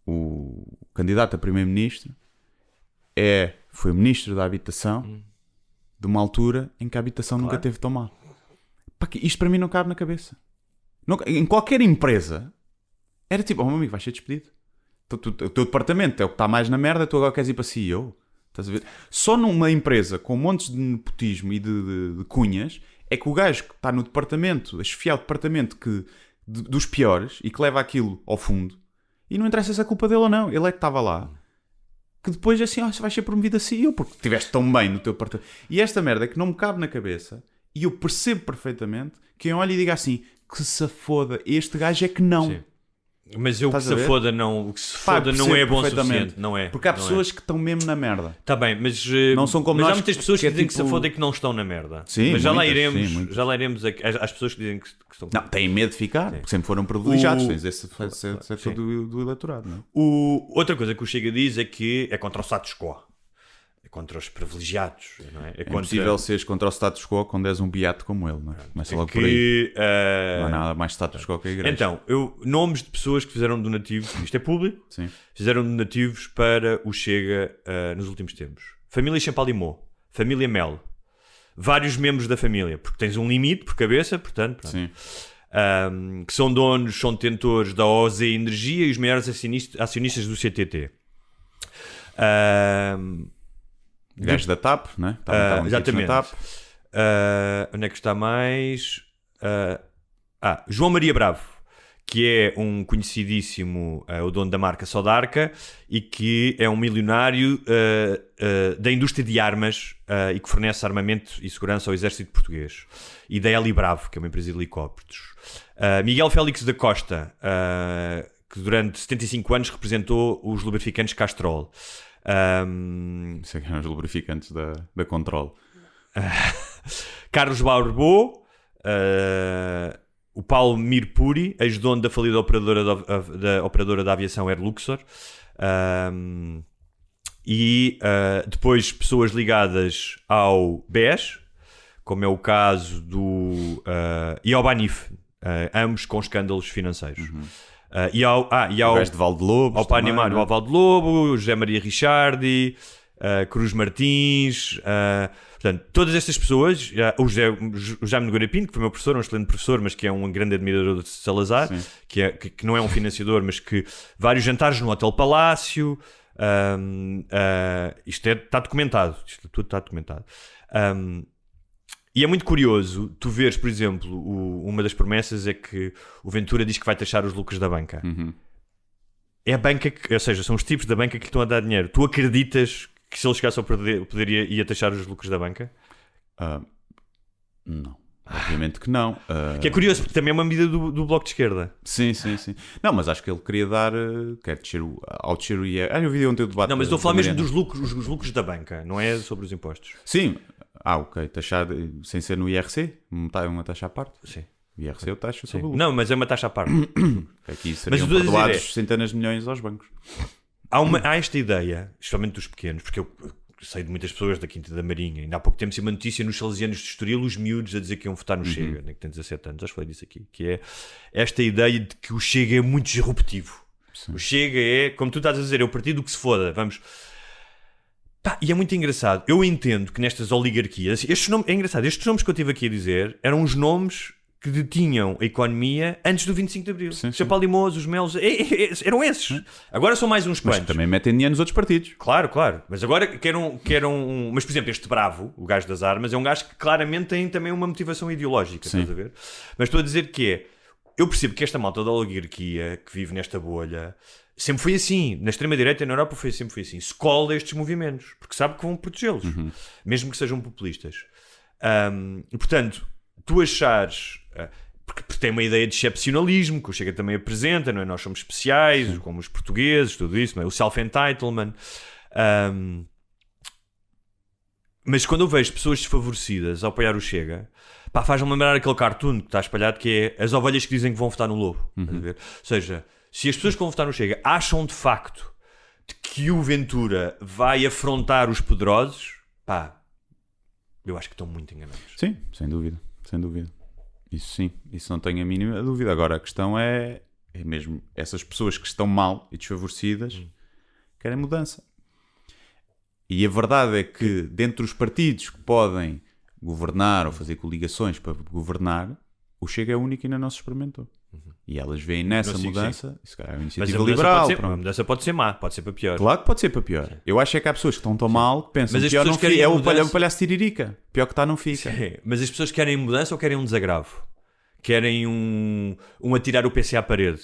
o candidato a primeiro-ministro foi ministro da habitação de uma altura em que a habitação nunca teve tão mal. Isto para mim não cabe na cabeça. Em qualquer empresa era tipo, meu amigo, vais ser despedido. O teu departamento é o que está mais na merda, tu agora queres ir para CEO. Estás a ver? Só numa empresa com montes de nepotismo e de cunhas é que o gajo que está no departamento, a chefiar o departamento dos piores e que leva aquilo ao fundo, e não interessa se é culpa dele ou não, ele é que estava lá, que depois assim, você vai ser promovido a CEO porque estiveste tão bem no teu departamento. E esta merda é que não me cabe na cabeça, e eu percebo perfeitamente quem olha e diga assim, que se foda, este gajo é que não. Sim. Mas o que se foda não é bom o suficiente, não é? Porque há pessoas que estão mesmo na merda. Está bem, mas não são como mas nós, há muitas pessoas que dizem tipo... que se fodem que não estão na merda. Sim, mas já muitas, lá iremos às pessoas que dizem que estão. Não, têm medo de ficar, porque sempre foram privilegiados. Tens esse setor do eleitorado. Não é? Outra coisa que o Chega diz é que é contra o status quo. É contra os privilegiados, não é? É impossível seres contra o status quo quando és um beato como ele, não é? Começa logo por aí. Não há nada mais status quo que a igreja. Então, nomes de pessoas que fizeram donativos, isto é público, sim, fizeram donativos para o Chega nos últimos tempos. Família Champalimau, família Mel, vários membros da família, porque tens um limite por cabeça, portanto, sim. Que são donos, são detentores da OZ Energia e os maiores acionistas do CTT. Gajos da TAP, não é? Exatamente. Na TAP. Onde é que está mais? João Maria Bravo, que é um conhecidíssimo, o dono da marca Sodarca, e que é um milionário da indústria de armas e que fornece armamento e segurança ao exército português. E da Heli Bravo, que é uma empresa de helicópteros. Miguel Félix da Costa, que durante 75 anos representou os lubrificantes Castrol. Isso é que eram os lubrificantes da Control. Carlos Barbô, o Paulo Mirpuri, ex-dono da falida operadora da aviação Air Luxor, e depois pessoas ligadas ao BES, como é o caso e ao Banif, ambos com escândalos financeiros. E ao gajo de Valdelobos, ao Panimar, ao Valdelobos, José Maria Ricciardi, Cruz Martins, portanto, todas estas pessoas, o Jaime Nogueira Pinto, que foi meu professor, um excelente professor, mas que é um grande admirador de Salazar, que não é um financiador, mas que vários jantares no Hotel Palácio, isto está documentado, isto tudo está documentado. E é muito curioso tu veres, por exemplo, uma das promessas é que o Ventura diz que vai taxar os lucros da banca. É a banca, ou seja, são os tipos da banca que lhe estão a dar dinheiro. Tu acreditas que se ele chegasse ao poder ia taxar os lucros da banca? Não. Obviamente que não. Que é curioso, porque também é uma medida do Bloco de Esquerda. Sim. Não, mas acho que ele queria dar... quer descer ao descer o IR. Eu vi ontem o debate... Não, mas estou a falar mesmo dos lucros, os lucros da banca, não é sobre os impostos. Sim. Ok. Taxar sem ser no IRC? Uma taxa à parte? Sim. O IRC eu taxo sobre o lucro. Não, mas é uma taxa à parte. Aqui seriam perdoados centenas de milhões aos bancos. Há esta ideia, especialmente dos pequenos, porque eu sei de muitas pessoas da Quinta da Marinha. Ainda há pouco tempo uma notícia nos Salesianos de Estoril, os miúdos a dizer que iam votar no Chega, né, que tem 17 anos, já falei disso aqui, que é esta ideia de que o Chega é muito disruptivo. Sim. O Chega é, como tu estás a dizer, é o partido que se foda, vamos... E é muito engraçado. Eu entendo que nestas oligarquias, é engraçado, estes nomes que eu estive aqui a dizer eram os nomes que detinham a economia antes do 25 de Abril. Chapéu Limoso, os Melos, eram esses. Agora são mais uns quantos. Mas também metem dinheiro nos outros partidos. Claro. Mas agora querem Mas, por exemplo, este Bravo, o gajo das armas, é um gajo que claramente tem também uma motivação ideológica. Estás a ver? Mas estou a dizer que eu percebo que esta malta da oligarquia que vive nesta bolha sempre foi assim. Na extrema-direita e na Europa sempre foi assim. Se cola estes movimentos, porque sabe que vão protegê-los, mesmo que sejam populistas. E, portanto, tu achares... Porque tem uma ideia de excepcionalismo que o Chega também apresenta, não é? Nós somos especiais, como os portugueses, tudo isso, não é? O self-entitlement. Mas quando eu vejo pessoas desfavorecidas a apoiar o Chega, faz-me lembrar aquele cartoon que está espalhado, que é as ovelhas que dizem que vão votar no lobo. Estás a ver? Ou seja, se as pessoas que vão votar no Chega acham de facto de que o Ventura vai afrontar os poderosos, eu acho que estão muito enganados. Sim, sem dúvida. Isso sim, isso não tenho a mínima dúvida. Agora a questão é mesmo essas pessoas que estão mal e desfavorecidas querem mudança. E a verdade é que dentro dos partidos que podem governar ou fazer coligações para governar, o Chega é o único que ainda não se experimentou. E elas veem nessa mudança, isso é uma iniciativa liberal. A mudança pode ser má, pode ser para pior. Claro que pode ser para pior. Sim. Eu acho que há pessoas que estão tão mal que pensam que pior não fica. É o palhaço tiririca. Pior que está não fica. Sim. Mas as pessoas querem mudança ou querem um desagravo? Querem um atirar o PC à parede?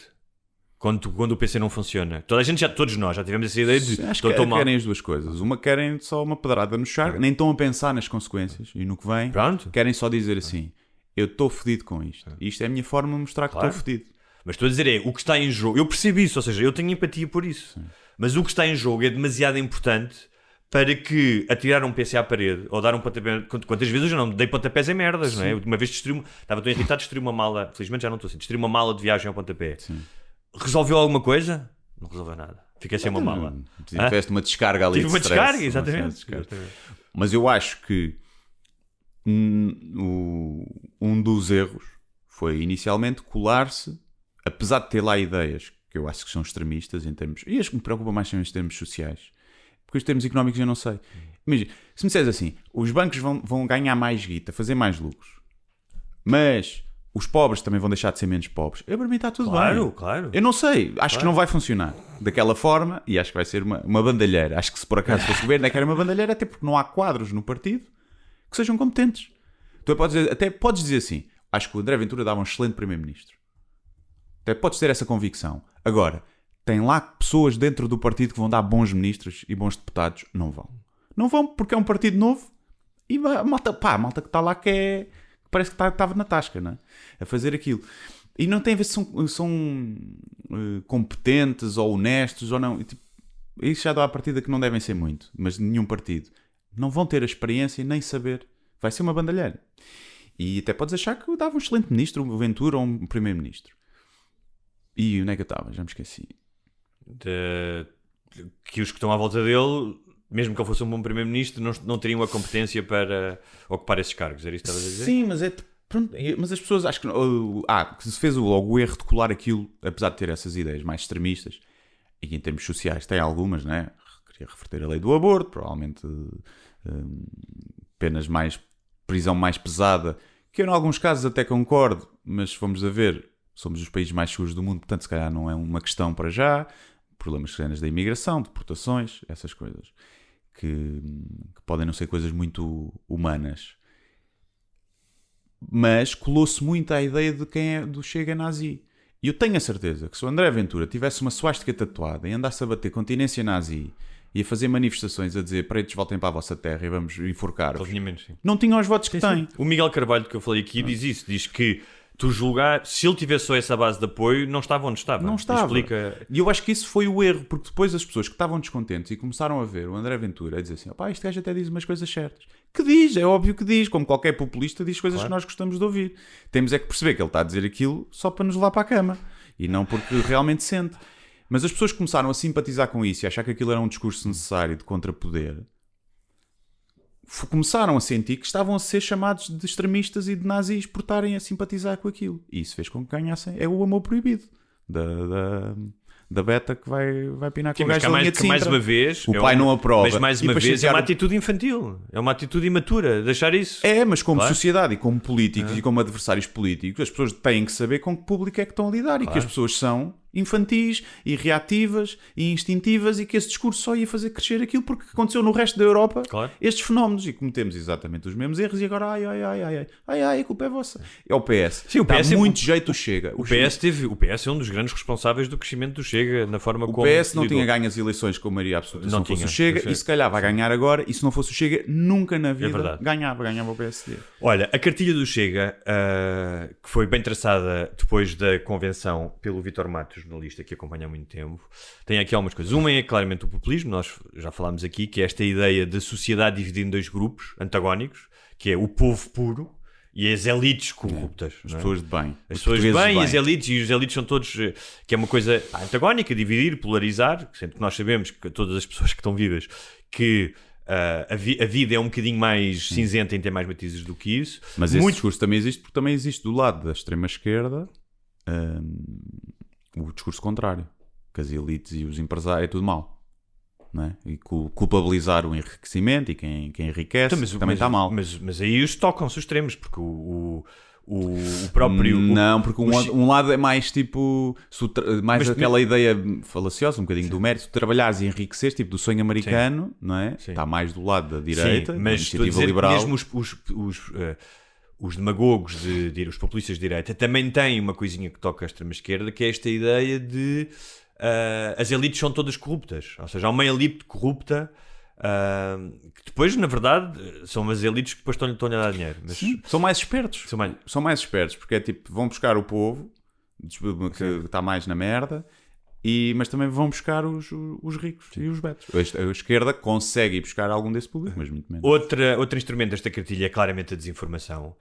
Quando o PC não funciona. Todos nós já tivemos essa ideia de... Sim, acho que querem as duas coisas. Uma querem só uma pedrada no charco, nem estão a pensar nas consequências e no que vem. Pronto. Querem só dizer assim, eu estou fedido com isto. Isto é a minha forma de mostrar que estou fedido. Mas estou a dizer, o que está em jogo... Eu percebo isso, ou seja, eu tenho empatia por isso. Sim. Mas o que está em jogo é demasiado importante para que atirar um PC à parede ou dar um pontapé... Quantas vezes eu já não dei pontapés em merdas, não é? Uma vez estava tão irritado, destruí uma mala... Felizmente já não estou assim. Destruí uma mala de viagem ao pontapé. Sim. Resolveu alguma coisa? Não resolveu nada. Fiquei sem uma mala. Tiveste uma descarga ali. Tive uma descarga, exatamente. Mas eu acho que um dos erros foi inicialmente colar-se, apesar de ter lá ideias que eu acho que são extremistas em termos... E as que me preocupam mais são os termos sociais. Porque os termos económicos eu não sei. Imagina, se me disseres assim, os bancos vão ganhar mais guita, fazer mais lucros, mas os pobres também vão deixar de ser menos pobres, para mim está tudo bem. Claro. Eu não sei, acho que não vai funcionar daquela forma e acho que vai ser uma bandalheira. Acho que se por acaso fosse governo é que era uma bandalheira, até porque não há quadros no partido que sejam competentes. Tu até podes dizer assim, acho que o André Ventura dava um excelente primeiro-ministro. Até podes ter essa convicção. Agora, tem lá pessoas dentro do partido que vão dar bons ministros e bons deputados. Não vão. Não vão porque é um partido novo e a malta que está lá que parece que estava na tasca, não é? A fazer aquilo. E não tem a ver se são competentes ou honestos ou não. Tipo, isso já dá a partida que não devem ser muito, mas nenhum partido. Não vão ter a experiência nem saber. Vai ser uma bandalheira. E até podes achar que dava um excelente ministro, um Ventura ou um primeiro-ministro. E onde é que eu estava? Já me esqueci. Que os que estão à volta dele, mesmo que ele fosse um bom primeiro-ministro, não teriam a competência para ocupar esses cargos. Era isso que estavas a dizer? Sim, mas as pessoas acho que se fez logo o erro de colar aquilo, apesar de ter essas ideias mais extremistas, e em termos sociais tem algumas, né? Queria reverter a lei do aborto, provavelmente penas prisão mais pesada, que eu em alguns casos até concordo, mas vamos a ver, somos os países mais seguros do mundo, portanto se calhar não é uma questão para já. Problemas cenas da imigração, deportações, essas coisas que podem não ser coisas muito humanas. Mas colou-se muito à ideia de quem é do Chega nazi. E eu tenho a certeza que se o André Ventura tivesse uma suástica tatuada e andasse a bater continência nazi e a fazer manifestações a dizer pretos voltem para a vossa terra e vamos enforcar-vos, não tinha os votos que tem. O Miguel Carvalho, que eu falei aqui, diz isso. Diz que tu julgar, se ele tivesse só essa base de apoio, não estava onde estava. Não estava. Explica... E eu acho que isso foi o erro, porque depois as pessoas que estavam descontentes e começaram a ver o André Ventura a dizer assim, opá, este gajo até diz umas coisas certas. Que diz, é óbvio que diz, como qualquer populista diz coisas que nós gostamos de ouvir. Temos é que perceber que ele está a dizer aquilo só para nos levar para a cama e não porque realmente sente. Mas as pessoas começaram a simpatizar com isso e a achar que aquilo era um discurso necessário de contrapoder. Começaram a sentir que estavam a ser chamados de extremistas e de nazis por estarem a simpatizar com aquilo. E isso fez com que ganhassem. É o amor proibido da beta que vai pinar com o gajo da linha de Sintra. Mais uma vez, o pai não aprova. Mas mais uma vez é uma atitude infantil. É uma atitude imatura. Deixar isso. É, mas como sociedade e como políticos e como adversários políticos, as pessoas têm que saber com que público é que estão a lidar e que as pessoas são infantis e reativas e instintivas e que esse discurso só ia fazer crescer aquilo porque aconteceu no resto da Europa estes fenómenos e cometemos exatamente os mesmos erros e agora ai, a culpa é vossa. É o PS. Sim, o PS dá muito jeito o Chega. O PS é um dos grandes responsáveis do crescimento do Chega na forma como... O PS não tinha ganho as eleições com maioria absoluta se não fosse o Chega e se calhar vai ganhar agora e se não fosse o Chega nunca na vida ganhava o PSD. Olha, a cartilha do Chega que foi bem traçada depois da convenção pelo Vítor Matos, jornalista que acompanha há muito tempo, tem aqui algumas coisas. Uma é claramente o populismo, nós já falámos aqui, que é esta ideia de sociedade dividida em dois grupos antagónicos, que é o povo puro e as elites corruptas. As pessoas de bem. As pessoas de bem e as elites, e os elites são todos, que é uma coisa antagónica, dividir, polarizar, sendo que nós sabemos que todas as pessoas que estão vivas, que a vida é um bocadinho mais cinzenta em ter mais matizes do que isso. Mas esse discurso também existe porque também existe do lado da extrema-esquerda o discurso contrário, que as elites e os empresários é tudo mau, não é? E culpabilizar o enriquecimento e quem enriquece então, também está mal. Mas aí os tocam-se os extremos, porque o próprio... Não, porque um lado é mais tipo... mais aquela ideia falaciosa, um bocadinho do mérito, de trabalhares e enriqueceres, tipo do sonho americano, não é? Está mais do lado da direita, mas da iniciativa liberal. Mesmo os demagogos, os populistas de direita, também têm uma coisinha que toca à extrema-esquerda, que é esta ideia de as elites são todas corruptas. Ou seja, há uma elite corrupta que depois, na verdade, são as elites que depois estão-lhe a dar dinheiro. Mas são mais espertos. São mais espertos, porque é tipo, vão buscar o povo, que está mais na merda, mas também vão buscar os ricos e os betos. A esquerda consegue ir buscar algum desse público, mas muito menos. Outro instrumento desta cartilha é claramente a desinformação.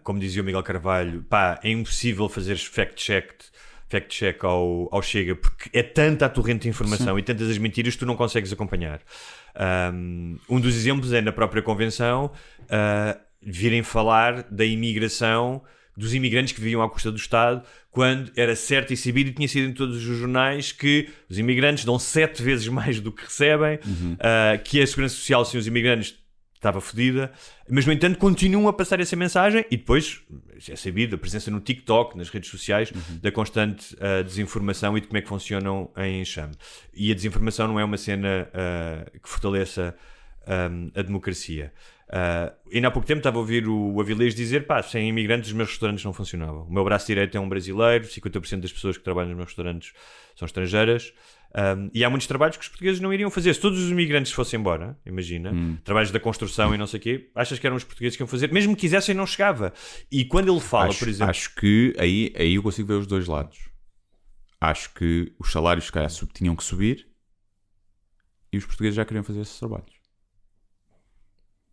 Como dizia o Miguel Carvalho, é impossível fazer fact-check ao Chega, porque é tanta a torrente de informação e tantas as mentiras que tu não consegues acompanhar. Um dos exemplos é na própria convenção virem falar da imigração, dos imigrantes que viviam à custa do Estado, quando era certo e sabido e tinha sido em todos os jornais que os imigrantes dão 7 vezes mais do que recebem, que a segurança social sem os imigrantes estava fodida, mas no entanto continuam a passar essa mensagem e depois, é sabido, a presença no TikTok, nas redes sociais, da constante desinformação e de como é que funcionam em enxame. E a desinformação não é uma cena que fortaleça a democracia. Ainda há pouco tempo estava a ouvir o Avilés dizer: pá, sem imigrantes os meus restaurantes não funcionavam. O meu braço direito é um brasileiro, 50% das pessoas que trabalham nos meus restaurantes são estrangeiras. E há muitos trabalhos que os portugueses não iriam fazer. Se todos os imigrantes fossem embora, imagina, trabalhos da construção e não sei o quê, achas que eram os portugueses que iam fazer? Mesmo que quisessem, não chegava. E quando ele fala, por exemplo... Acho que aí eu consigo ver os dois lados. Acho que os salários, se calhar, tinham que subir e os portugueses já queriam fazer esses trabalhos.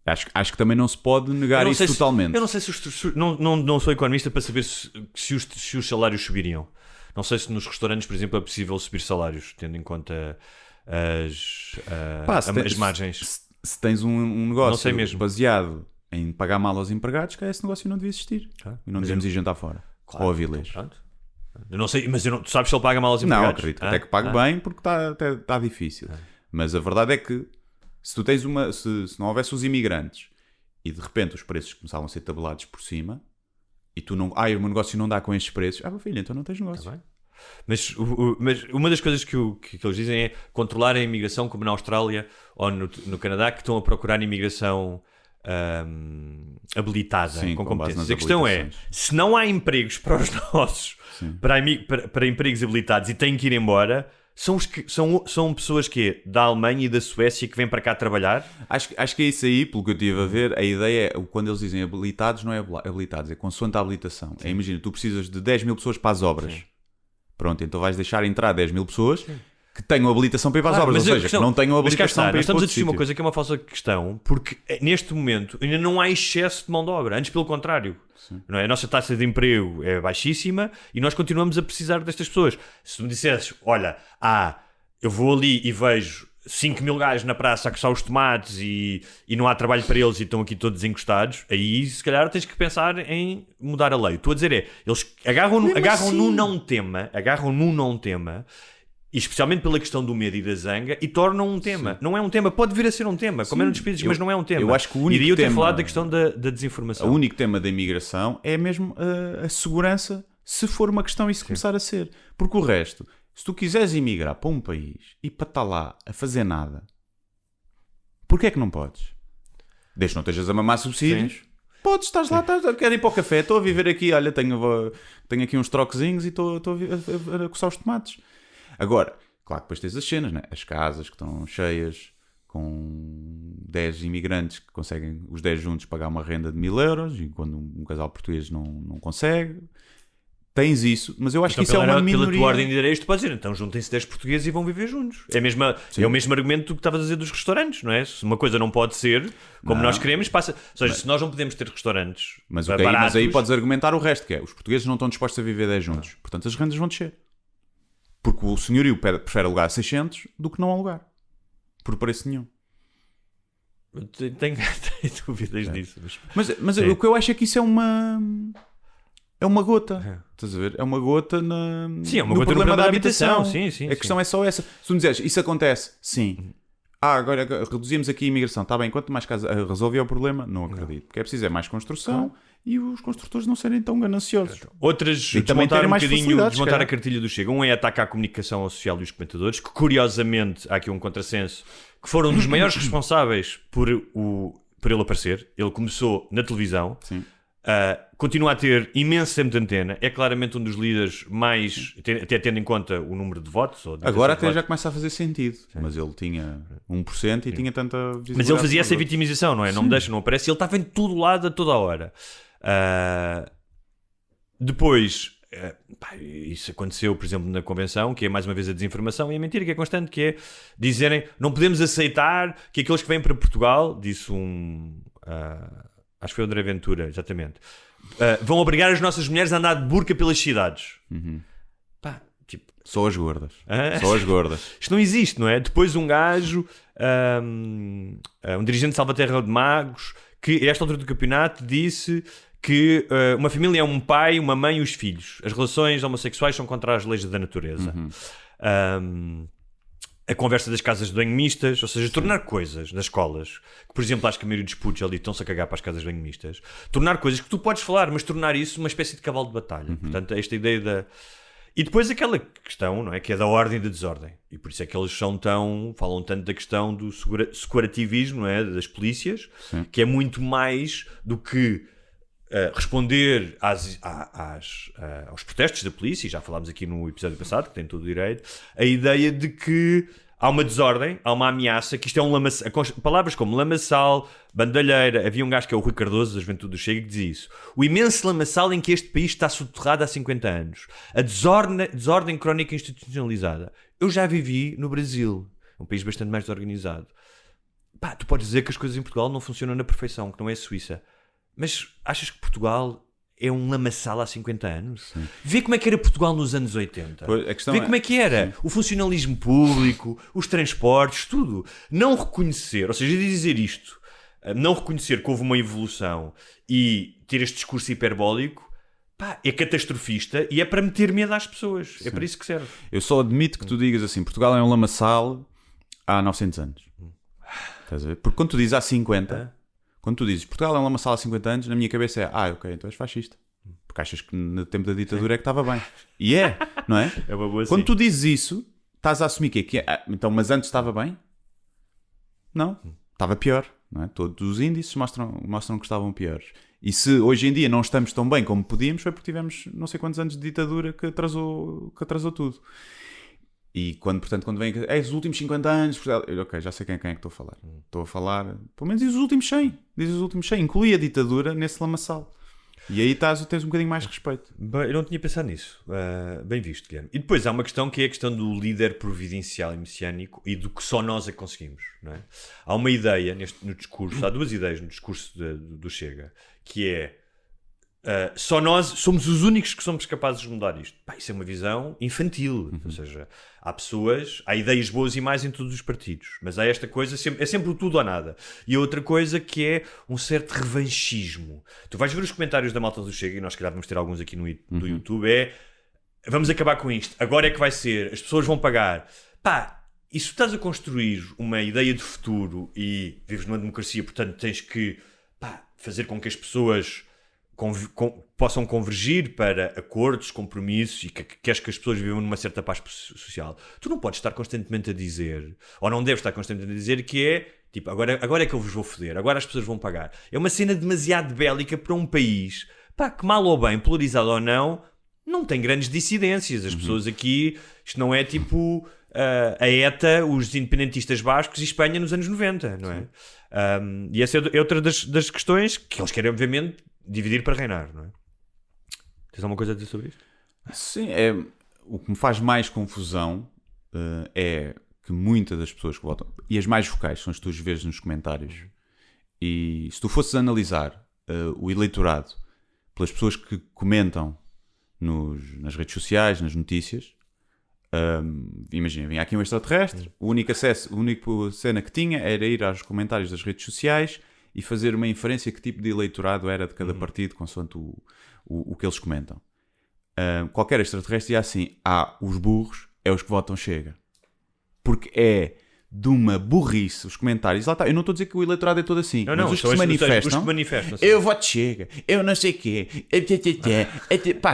Acho que também não se pode negar isso totalmente. Eu não sei se não sou economista para saber se os salários subiriam. Não sei se nos restaurantes, por exemplo, é possível subir salários, tendo em conta as margens. Se tens um negócio baseado em pagar mal aos empregados, que esse negócio não devia existir. E não devemos ir jantar fora. Claro, ou a Avilés. Eu não sei, mas tu sabes se ele paga mal aos empregados? Não, acredito até que pague bem, porque está difícil. Mas a verdade é que se tu tens se não houvesse os imigrantes e de repente os preços começavam a ser tabelados por cima e tu não... o meu negócio não dá com estes preços. Meu filho, então não tens negócio. Tá bem. Mas uma das coisas que eles dizem é controlar a imigração, como na Austrália ou no Canadá, que estão a procurar imigração habilitada, sim, com competências. A questão é, se não há empregos para os nossos, para empregos habilitados e têm que ir embora... São pessoas que da Alemanha e da Suécia que vêm para cá trabalhar? Acho que é isso aí, pelo que eu estive a ver. A ideia é, quando eles dizem habilitados, não é habilitados, é consoante a habilitação. Imagina, tu precisas de 10 mil pessoas para as obras. Sim. Pronto, então vais deixar entrar 10 mil pessoas que tenham habilitação para ir para as obras, ou seja, que não tenham habilitação para ir para nós estamos a discutir uma coisa que é uma falsa questão, porque neste momento ainda não há excesso de mão de obra, antes pelo contrário. Não é? A nossa taxa de emprego é baixíssima e nós continuamos a precisar destas pessoas. Se tu me dissesses, olha, eu vou ali e vejo 5 mil gajos na praça a coçar os tomates e não há trabalho para eles e estão aqui todos encostados, aí se calhar tens que pensar em mudar a lei. Estou a dizer eles agarram num não tema, e especialmente pela questão do medo e da zanga, e tornam um tema. Sim. Não é um tema, pode vir a ser um tema, como é nos países, mas não é um tema. Eu acho que o único e daí eu ter tema, falado da questão da desinformação. O único tema da imigração é mesmo a segurança, se for uma questão e se começar a ser. Porque o resto, se tu quiseres emigrar para um país e para estar lá a fazer nada, porquê é que não podes? Desde que não estejas a mamar subsídios. Sim. Podes, estás lá, quero ir para o café, estou a viver aqui, olha, tenho aqui uns troquezinhos e estou a coçar os tomates. Agora, claro que depois tens as cenas, né? As casas que estão cheias com 10 imigrantes que conseguem os 10 juntos pagar uma renda de 1000 euros e quando um casal português não consegue. Tens isso, mas eu acho que isso é uma minoria. Pela tua ordem de direitos, tu podes dizer, então juntem-se 10 portugueses e vão viver juntos. É o mesmo argumento que estavas a dizer dos restaurantes, não é? Se uma coisa não pode ser como nós queremos, passa. Ou seja, se nós não podemos ter restaurantes mas baratos... aí podes argumentar o resto, que é, os portugueses não estão dispostos a viver 10 juntos, portanto as rendas vão descer. Porque o senhorio prefere alugar 600 do que não alugar. Por preço nenhum. Tenho dúvidas disso. Mas o que eu acho é que isso é uma gota. Estás a ver? É uma gota no problema da habitação. Sim, a questão é só essa. Se tu me dizes, isso acontece, sim. Agora reduzimos aqui a imigração. Está bem, quanto mais casa resolve o problema? Não acredito. Porque é preciso mais construção e os construtores não serem tão gananciosos. Outras, desmontar a cartilha do Chega. Um é atacar a comunicação social e os comentadores, que curiosamente, há aqui um contrassenso, que foram um dos maiores responsáveis por ele aparecer. Ele começou na televisão. Sim. Continua a ter imenso tempo de antena, é claramente um dos líderes mais, até tendo em conta o número de votos. Agora até já começa a fazer sentido. Sim. Mas ele tinha 1% e tinha tanta visibilidade. Mas ele fazia essa vitimização, não é? Sim. Não me deixa, não aparece. Ele estava em todo lado a toda a hora. Depois, isso aconteceu, por exemplo, na convenção, que é mais uma vez a desinformação e a mentira, que é constante, que é dizerem, não podemos aceitar que aqueles que vêm para Portugal, disse acho que foi o André Ventura, exatamente, vão obrigar as nossas mulheres a andar de burca pelas cidades. Só as gordas. Só as gordas. Isto não existe, não é? Depois um gajo, um dirigente de Salvaterra de Magos, que a esta altura do campeonato disse que uma família é um pai, uma mãe e os filhos. As relações homossexuais são contra as leis da natureza. A conversa das casas de banho mistas, ou seja, tornar coisas nas escolas, que por exemplo acho que a maioria dos putos ali estão-se a cagar para as casas de banho mistas, tornar coisas que tu podes falar, mas tornar isso uma espécie de cavalo de batalha. Portanto, esta ideia da... E depois aquela questão, não é? Que é da ordem e da desordem. E por isso é que eles falam tanto da questão do separativismo, não é? Das polícias, que é muito mais do que responder aos protestos da polícia, e já falámos aqui no episódio passado, que tem todo o direito, a ideia de que há uma desordem, há uma ameaça, que isto é um lamaçal. Palavras como lamaçal, bandalheira. Havia um gajo que é o Rui Cardoso, da Juventude do Chega, que dizia isso. O imenso lamaçal em que este país está soterrado há 50 anos. A desordem crónica institucionalizada. Eu já vivi no Brasil, um país bastante mais desorganizado. Pá, tu podes dizer que as coisas em Portugal não funcionam na perfeição, que não é a Suíça. Mas achas que Portugal é um lamaçal há 50 anos? Sim. Vê como é que era Portugal nos anos 80. Vê como é que era. Sim. O funcionalismo público, os transportes, tudo. Não reconhecer, ou seja, dizer isto, não reconhecer que houve uma evolução e ter este discurso hiperbólico, pá, é catastrofista e é para meter medo às pessoas. Sim. É para isso que serve. Eu só admito que tu digas assim, Portugal é um lamaçal há 900 anos. Estás a ver? Porque quando tu dizes há 50... Quando tu dizes Portugal é uma sala há 50 anos, na minha cabeça é ok, então és fascista. Porque achas que no tempo da ditadura é que estava bem. E é, não é? É uma boa. Quando tu dizes isso, estás a assumir que é então, mas antes estava bem? Não, estava pior. Não é? Todos os índices mostram que estavam piores. E se hoje em dia não estamos tão bem como podíamos, foi porque tivemos não sei quantos anos de ditadura que atrasou tudo. E quando vem os últimos 50 anos, ok, já sei quem é que estou a falar. Estou a falar, pelo menos diz os últimos 100. Inclui a ditadura nesse lamaçal. E aí tens um bocadinho mais de respeito. Bem, eu não tinha pensado nisso. Bem visto, Guilherme. E depois há uma questão que é a questão do líder providencial e messiânico e do que só nós é que conseguimos. Não é? Há uma ideia no discurso, há duas ideias no discurso do Chega, que é só nós somos os únicos que somos capazes de mudar isto. Pá, isso é uma visão infantil. Ou seja, há ideias boas e más em todos os partidos, mas há esta coisa, é sempre o tudo ou nada. E a outra coisa que é um certo revanchismo. Tu vais ver os comentários da malta do Chega, e nós, se calhar, vamos ter alguns aqui no YouTube, vamos acabar com isto, agora é que vai ser, as pessoas vão pagar. Pá, e se tu estás a construir uma ideia de futuro e vives numa democracia, portanto tens que fazer com que as pessoas possam convergir para acordos, compromissos e que queres que as pessoas vivam numa certa paz social, tu não podes estar constantemente a dizer, ou não deves estar constantemente a dizer que é, tipo, agora é que eu vos vou foder, agora as pessoas vão pagar. É uma cena demasiado bélica para um país, que mal ou bem, polarizado ou não tem grandes dissidências. As pessoas aqui, isto não é tipo a ETA, os independentistas bascos e Espanha nos anos 90, não é? E essa é outra das questões que eles querem, obviamente, dividir para reinar, não é? Tens alguma coisa a dizer sobre isto? Sim, o que me faz mais confusão é que muitas das pessoas que votam, e as mais vocais são as que tu vês nos comentários, e se tu fosses analisar o eleitorado pelas pessoas que comentam nas redes sociais, nas notícias, imagina, vinha aqui um extraterrestre, o único cena que tinha era ir aos comentários das redes sociais e fazer uma inferência que tipo de eleitorado era de cada partido, consoante o que eles comentam. Qualquer extraterrestre ia assim, os burros é os que votam Chega. Porque é de uma burrice os comentários. Lá está, eu não estou a dizer que o eleitorado é todo assim, mas os que se manifestam, eu voto Chega, eu não sei o quê,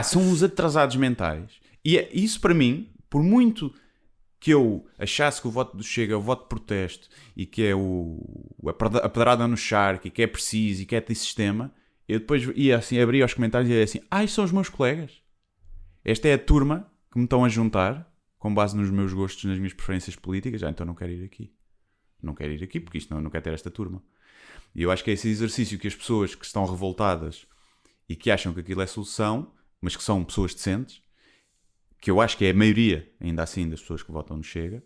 são os atrasados mentais. E isso para mim, por muito que eu achasse que o voto do Chega é o voto de protesto e que é a pedrada no charco e que é preciso e que é antissistema, eu depois ia assim, abria os comentários e ia assim, estes são os meus colegas. Esta é a turma que me estão a juntar com base nos meus gostos, nas minhas preferências políticas. Então não quero ir aqui. Não quero ir aqui porque isto não quero ter esta turma. E eu acho que é esse exercício que as pessoas que estão revoltadas e que acham que aquilo é solução, mas que são pessoas decentes, que eu acho que é a maioria, ainda assim, das pessoas que votam no Chega,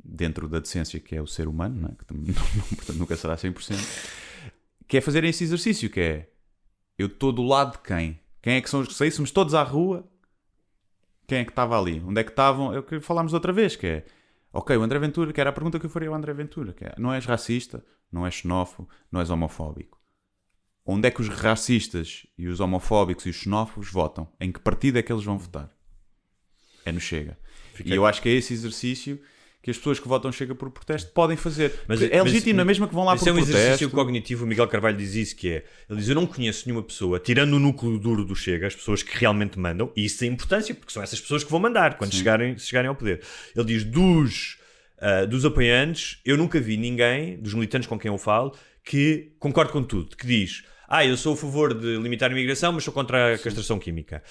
dentro da decência que é o ser humano, não é? Que portanto, nunca será 100%, que é fazerem esse exercício, que é, eu estou do lado de quem? Quem é que são os que saíssemos todos à rua? Quem é que estava ali? Onde é que estavam? É o que falámos outra vez, que é, ok, o André Ventura, que era a pergunta que eu faria ao André Ventura, que é, não és racista, não és xenófobo, não és homofóbico. Onde é que os racistas e os homofóbicos e os xenófobos votam? Em que partido é que eles vão votar? É no Chega. E eu acho que é esse exercício que as pessoas que votam Chega por protesto podem fazer. Mas- É mas- legítimo, não é mesmo que vão lá Mas por é um exercício protesto. cognitivo. O Miguel Carvalho diz isso, que é... Ele diz, eu não conheço nenhuma pessoa, tirando o núcleo duro do Chega, as pessoas que realmente mandam, e isso tem importância, porque são essas pessoas que vão mandar quando chegarem ao poder. Ele diz, dos apoiantes, eu nunca vi ninguém, dos militantes com quem eu falo, que concorde com tudo, que diz... eu sou a favor de limitar a imigração, mas sou contra a castração química.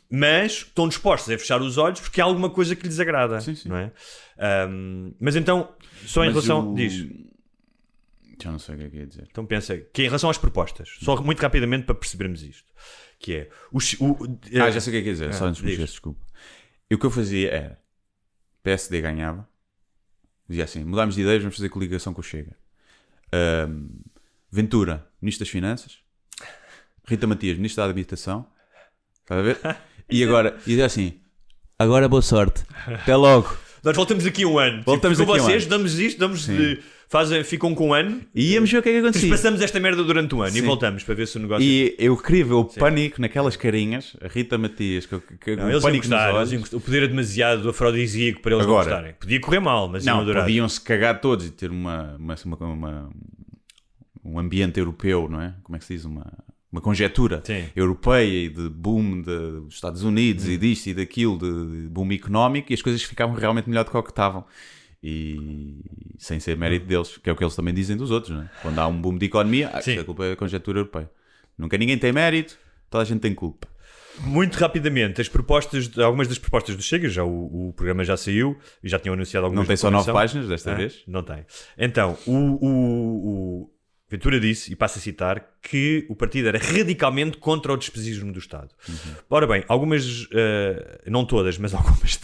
Mas estão dispostos a fechar os olhos porque há alguma coisa que lhes agrada. Sim, sim. Não é? Mas então, só em Mas relação... Diz. Já não sei o que é ia dizer. Então pensa, que em relação às propostas, só muito rapidamente para percebermos isto, que é... Já sei o que é que ia dizer, só antes de me diz. esquecer, desculpa. E o que eu fazia era, PSD ganhava, dizia assim, mudámos de ideias, vamos fazer coligação com o Chega. Ventura, Ministro das Finanças. Rita Matias, Ministro da Habitação. Estás a ver? E agora, e dizia assim, agora boa sorte, até logo. Nós voltamos aqui um ano. Voltamos com daqui a um vocês, ano. damos isto, ficam com um ano. E íamos ver o que é que acontecia. Passamos esta merda durante um ano e Sim. voltamos para ver se o negócio... E eu queria ver o pânico naquelas carinhas, a Rita Matias, Não, o eles iam pânico nos gostar, olhos. o poder é demasiado afrodisíaco para eles não Agora, gostarem. Podia correr mal, mas iam Não, adorar. podiam-se cagar todos e ter um ambiente europeu, não é? Como é que se diz? Uma conjetura Sim. europeia e de boom dos Estados Unidos e disto e daquilo, de boom económico, e as coisas ficavam realmente melhor do que o que estavam. E sem ser mérito deles, que é o que eles também dizem dos outros, não é? Quando há um boom de economia, Sim. a culpa é da conjetura europeia. Nunca ninguém tem mérito, toda a gente tem culpa. Muito rapidamente, algumas das propostas do Chega, já o programa já saiu e já tinham anunciado algumas. Não tem só 9 páginas desta vez? Não tem. Então, o Ventura disse, e passo a citar, que o partido era radicalmente contra o despesismo do Estado. Ora bem, algumas, não todas, mas algumas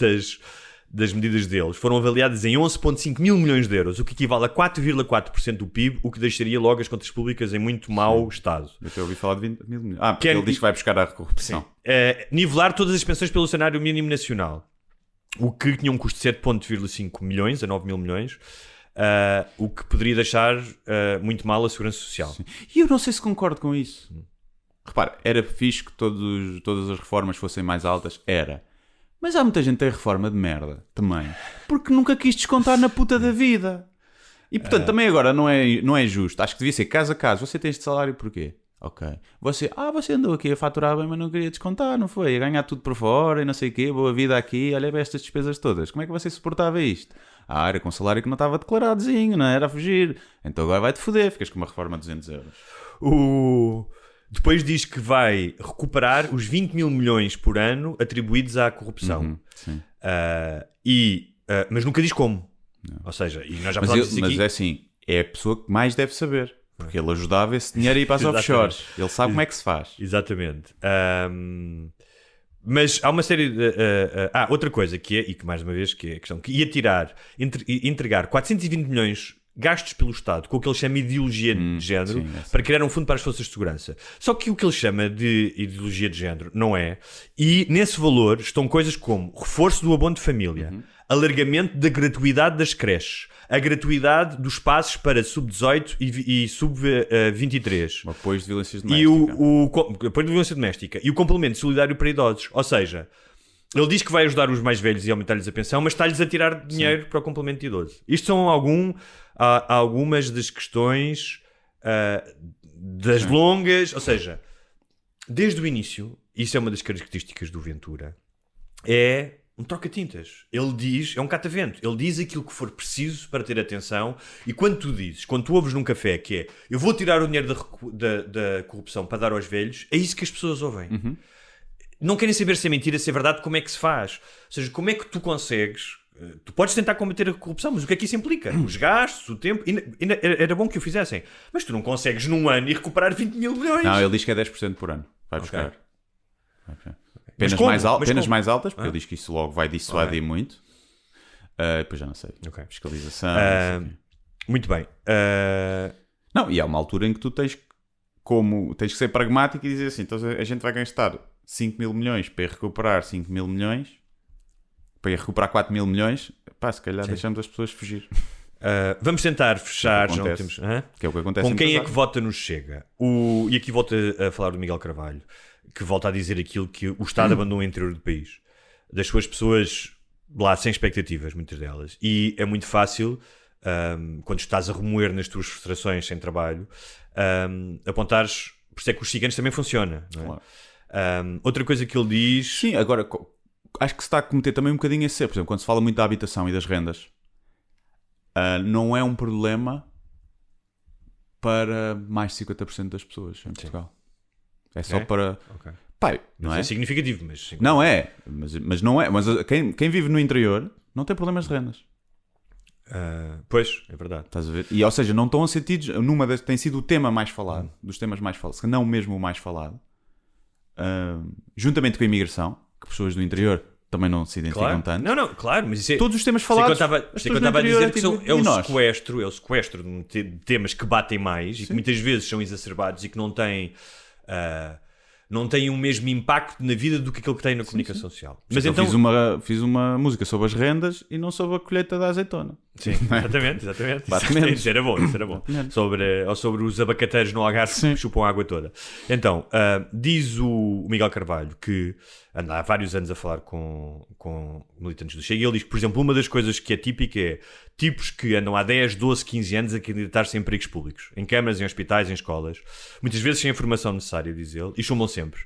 das medidas deles foram avaliadas em 11,5 mil milhões de euros, o que equivale a 4,4% do PIB, o que deixaria logo as contas públicas em muito mau estado. Eu até ouvi falar de 20 mil milhões. Porque Que é- ele diz que vai buscar a corrupção. Nivelar todas as pensões pelo salário mínimo nacional, o que tinha um custo de 7,5 milhões a 9 mil milhões, o que poderia deixar muito mal a segurança social. E eu não sei se concordo com isso. Repara, era fixe que todas as reformas fossem mais altas? Era. Mas há muita gente que tem reforma de merda também. Porque nunca quis descontar na puta da vida. E portanto, também agora não é justo. Acho que devia ser caso a caso. Você tem este salário porquê? Ok. Você andou aqui a faturar bem, mas não queria descontar, não foi? A ganhar tudo por fora e não sei o quê, boa vida aqui, olha bem estas despesas todas. Como é que você suportava isto? Era com um salário que não estava declaradozinho, não era a fugir. Então agora vai-te foder, ficas com uma reforma de 200 euros. Depois diz que vai recuperar os 20 mil milhões por ano atribuídos à corrupção. Sim. Mas nunca diz como. Não. Ou seja, e nós já falámos disso aqui. Mas é assim, é a pessoa que mais deve saber. Porque ele ajudava esse dinheiro a ir para as Exatamente. offshores. Ele sabe como é que se faz. Exatamente. Mas há uma série de... outra coisa que é, e que mais uma vez, que é a questão, que ia entregar 420 milhões gastos pelo Estado com o que ele chama de ideologia de género, para criar um fundo para as forças de segurança. Só que o que ele chama de ideologia de género não é. E nesse valor estão coisas como reforço do abono de família, alargamento da gratuidade das creches, a gratuidade dos passos para sub-18 e sub-23. O apoio de violências E domésticas. o apoio de violência doméstica. E o complemento solidário para idosos. Ou seja, ele diz que vai ajudar os mais velhos e aumentar-lhes a pensão, mas está-lhes a tirar dinheiro para o complemento de idoso. Isto são algumas das questões das longas... Ou seja, desde o início, isso é uma das características do Ventura, é um troca-tintas. Ele diz, é um catavento, ele diz aquilo que for preciso para ter atenção, e quando tu ouves num café que é, eu vou tirar o dinheiro da corrupção para dar aos velhos, é isso que as pessoas ouvem. Não querem saber se é mentira, se é verdade, como é que se faz. Ou seja, como é que tu consegues... Tu podes tentar combater a corrupção, mas o que é que isso implica? Os gastos, o tempo... Era bom que o fizessem. Mas tu não consegues num ano e recuperar 20 mil milhões. Não, ele diz que é 10% por ano. Vai buscar. Okay. Penas, como? mais altas, porque ele diz que isso logo vai dissuadir muito. Depois já não sei. Fiscalização. Muito bem. Não, e há uma altura em que tu tens que ser pragmático e dizer assim, então a gente vai gastar 5 mil milhões para ir recuperar 5 mil milhões, para ir recuperar 4 mil milhões, se calhar deixamos as pessoas fugir. Vamos tentar fechar. Que é o que acontece. Com quem é que vota nos Chega? E aqui volto a falar do Miguel Carvalho, que volta a dizer aquilo que o Estado abandonou o interior do país. Das suas pessoas lá sem expectativas, muitas delas. E é muito fácil, quando estás a remoer nas tuas frustrações sem trabalho, apontares. Por isso é que os ciganos também funciona, não é? Claro. Outra coisa que ele diz... Sim, agora acho que se está a cometer também um bocadinho esse erro. Por exemplo, quando se fala muito da habitação e das rendas, não é um problema para mais de 50% das pessoas em Portugal. É só para... Okay. Pai, não é? É significativo, mas... Não é, mas não é. Mas quem vive no interior não tem problemas de rendas. Pois, é verdade. Estás a ver? E, ou seja, não estão assentidos. Tem sido o tema mais falado, dos temas mais falados, se não mesmo o mais falado, juntamente com a imigração, que pessoas do interior também não se identificam tanto. Não, claro, mas isso é... Todos os temas falados. Isso é que eu estava a dizer, que é o nós? sequestro de temas que batem mais e que muitas vezes são exacerbados e que não têm o mesmo impacto na vida do que aquilo que tem na comunicação social. Mas então... fiz uma música sobre as rendas e não sobre a colheita da azeitona. Sim, exatamente. Isso era bom. Sobre os abacateiros no Algarve que chupam a água toda. Então, diz o Miguel Carvalho que anda há vários anos a falar com militantes do Chega e ele diz que, por exemplo, uma das coisas que é típica é tipos que andam há 10, 12, 15 anos a candidatar-se em empregos públicos, em câmaras, em hospitais, em escolas, muitas vezes sem a formação necessária, diz ele, e chumbam sempre.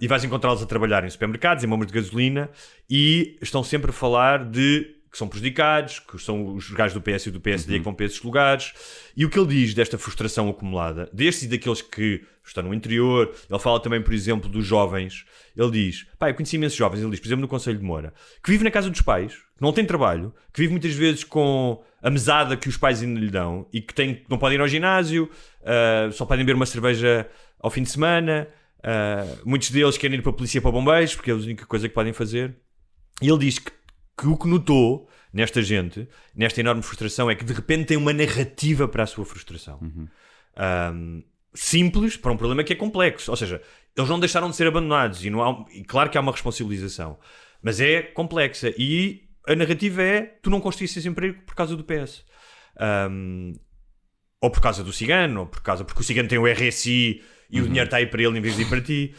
E vais encontrá-los a trabalhar em supermercados, em bombas de gasolina, e estão sempre a falar de que são prejudicados, que são os gajos do PS e do PSD que vão para esses lugares. E o que ele diz desta frustração acumulada, destes e daqueles que estão no interior, ele fala também, por exemplo, dos jovens. Ele diz, eu conheci imensos jovens, ele diz, por exemplo, no Conselho de Moura, que vive na casa dos pais, que não tem trabalho, que vive muitas vezes com a mesada que os pais ainda lhe dão e que não podem ir ao ginásio, só podem beber uma cerveja ao fim de semana. Muitos deles querem ir para a polícia, para bombeiros, porque é a única coisa que podem fazer. E ele diz que o que notou nesta gente, nesta enorme frustração, é que de repente tem uma narrativa para a sua frustração. Simples para um problema que é complexo. Ou seja, eles não deixaram de ser abandonados e claro que há uma responsabilização, mas é complexa. E a narrativa é: tu não construíste esse emprego por causa do PS. Ou por causa do cigano, ou porque o cigano tem o RSI e o dinheiro está aí para ele em vez de ir para ti.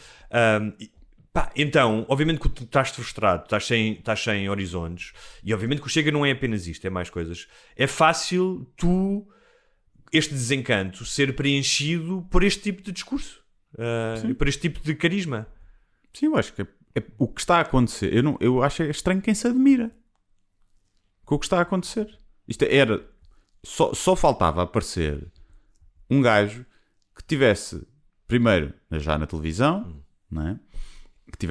Então, obviamente que tu estás frustrado, estás sem horizontes, e obviamente que o Chega não é apenas isto, é mais coisas. É fácil este desencanto ser preenchido por este tipo de discurso, por este tipo de carisma. Sim, eu acho que o que está a acontecer, eu acho estranho quem se admira com o que está a acontecer. Isto era, só faltava aparecer um gajo que tivesse, primeiro, já na televisão, não é? Que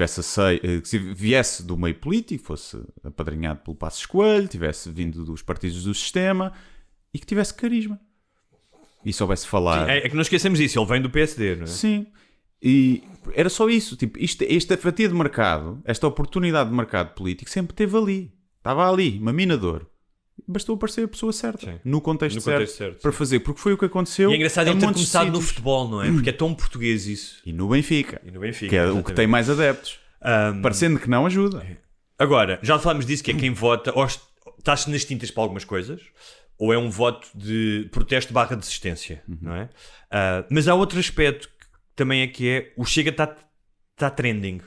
que viesse do meio político, fosse apadrinhado pelo Passos Coelho, tivesse vindo dos partidos do sistema e que tivesse carisma e soubesse falar. Sim, é que não esquecemos disso, ele vem do PSD, não é? Sim, e era só isso. Tipo, esta fatia de mercado, esta oportunidade de mercado político sempre esteve ali, estava ali, uma mina de ouro. Bastou aparecer a pessoa certa, no contexto certo para fazer, porque foi o que aconteceu. E é engraçado ele ter começado no futebol, não é? Porque é tão português isso. E no Benfica, que é o que tem mais adeptos. Parecendo que não ajuda. Agora, já falámos disso, que é quem vota, ou está-se nas tintas para algumas coisas, ou é um voto de protesto / desistência, não é? Mas há outro aspecto que também é o Chega está trending.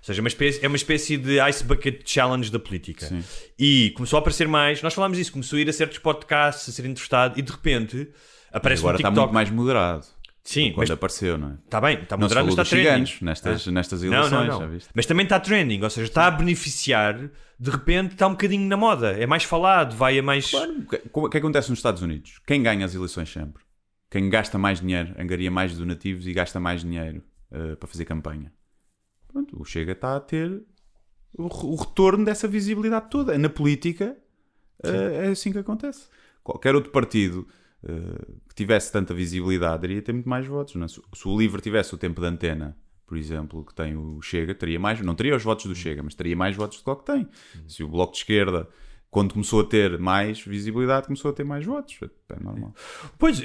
Ou seja, é uma espécie de Ice Bucket Challenge da política. Sim. E começou a aparecer mais. Nós falámos disso, começou a ir a certos podcasts, a ser entrevistado, e de repente aparece agora um TikTok. Está muito mais moderado. Sim, quando apareceu, não é? Está bem, está moderado, mas está trending. Nestas eleições, não. Já viste? Mas também está trending, ou seja, está a beneficiar, de repente está um bocadinho na moda, é mais falado, vai a mais... Claro. O que acontece nos Estados Unidos? Quem ganha as eleições sempre? Quem gasta mais dinheiro, angaria mais donativos e gasta mais dinheiro para fazer campanha. Pronto, o Chega está a ter o retorno dessa visibilidade toda. Na política é assim que acontece. Qualquer outro partido que tivesse tanta visibilidade iria ter muito mais votos. Não é? Se o LIVRE tivesse o tempo de antena, por exemplo, que tem o Chega, teria mais, não teria os votos do Chega, mas teria mais votos do que o que tem. Se o Bloco de Esquerda, quando começou a ter mais visibilidade, começou a ter mais votos. É normal. Pois,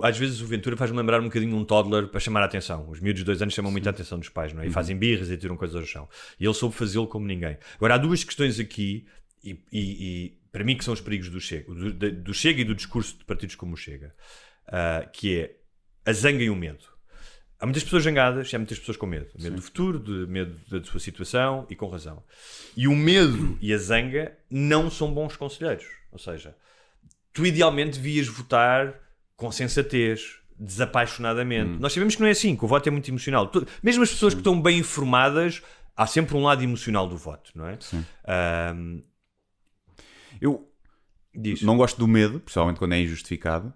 às vezes o Ventura faz-me lembrar um bocadinho um toddler para chamar a atenção. Os miúdos de 2 anos chamam muita atenção dos pais, não é? E fazem birras e tiram coisas ao chão. E ele soube fazê-lo como ninguém. Agora, há duas questões aqui, e para mim que são os perigos do Chega. Do Chega e do discurso de partidos como o Chega. Que é a zanga e o medo. há muitas pessoas zangadas e há muitas pessoas com medo. Medo do futuro, medo da sua situação, e com razão. E o medo e a zanga não são bons conselheiros. Ou seja, tu idealmente devias votar com sensatez, desapaixonadamente. Nós sabemos que não é assim, que o voto é muito emocional. Mesmo as pessoas que estão bem informadas, há sempre um lado emocional do voto, não é? Sim. Eu não gosto do medo, principalmente quando é injustificado.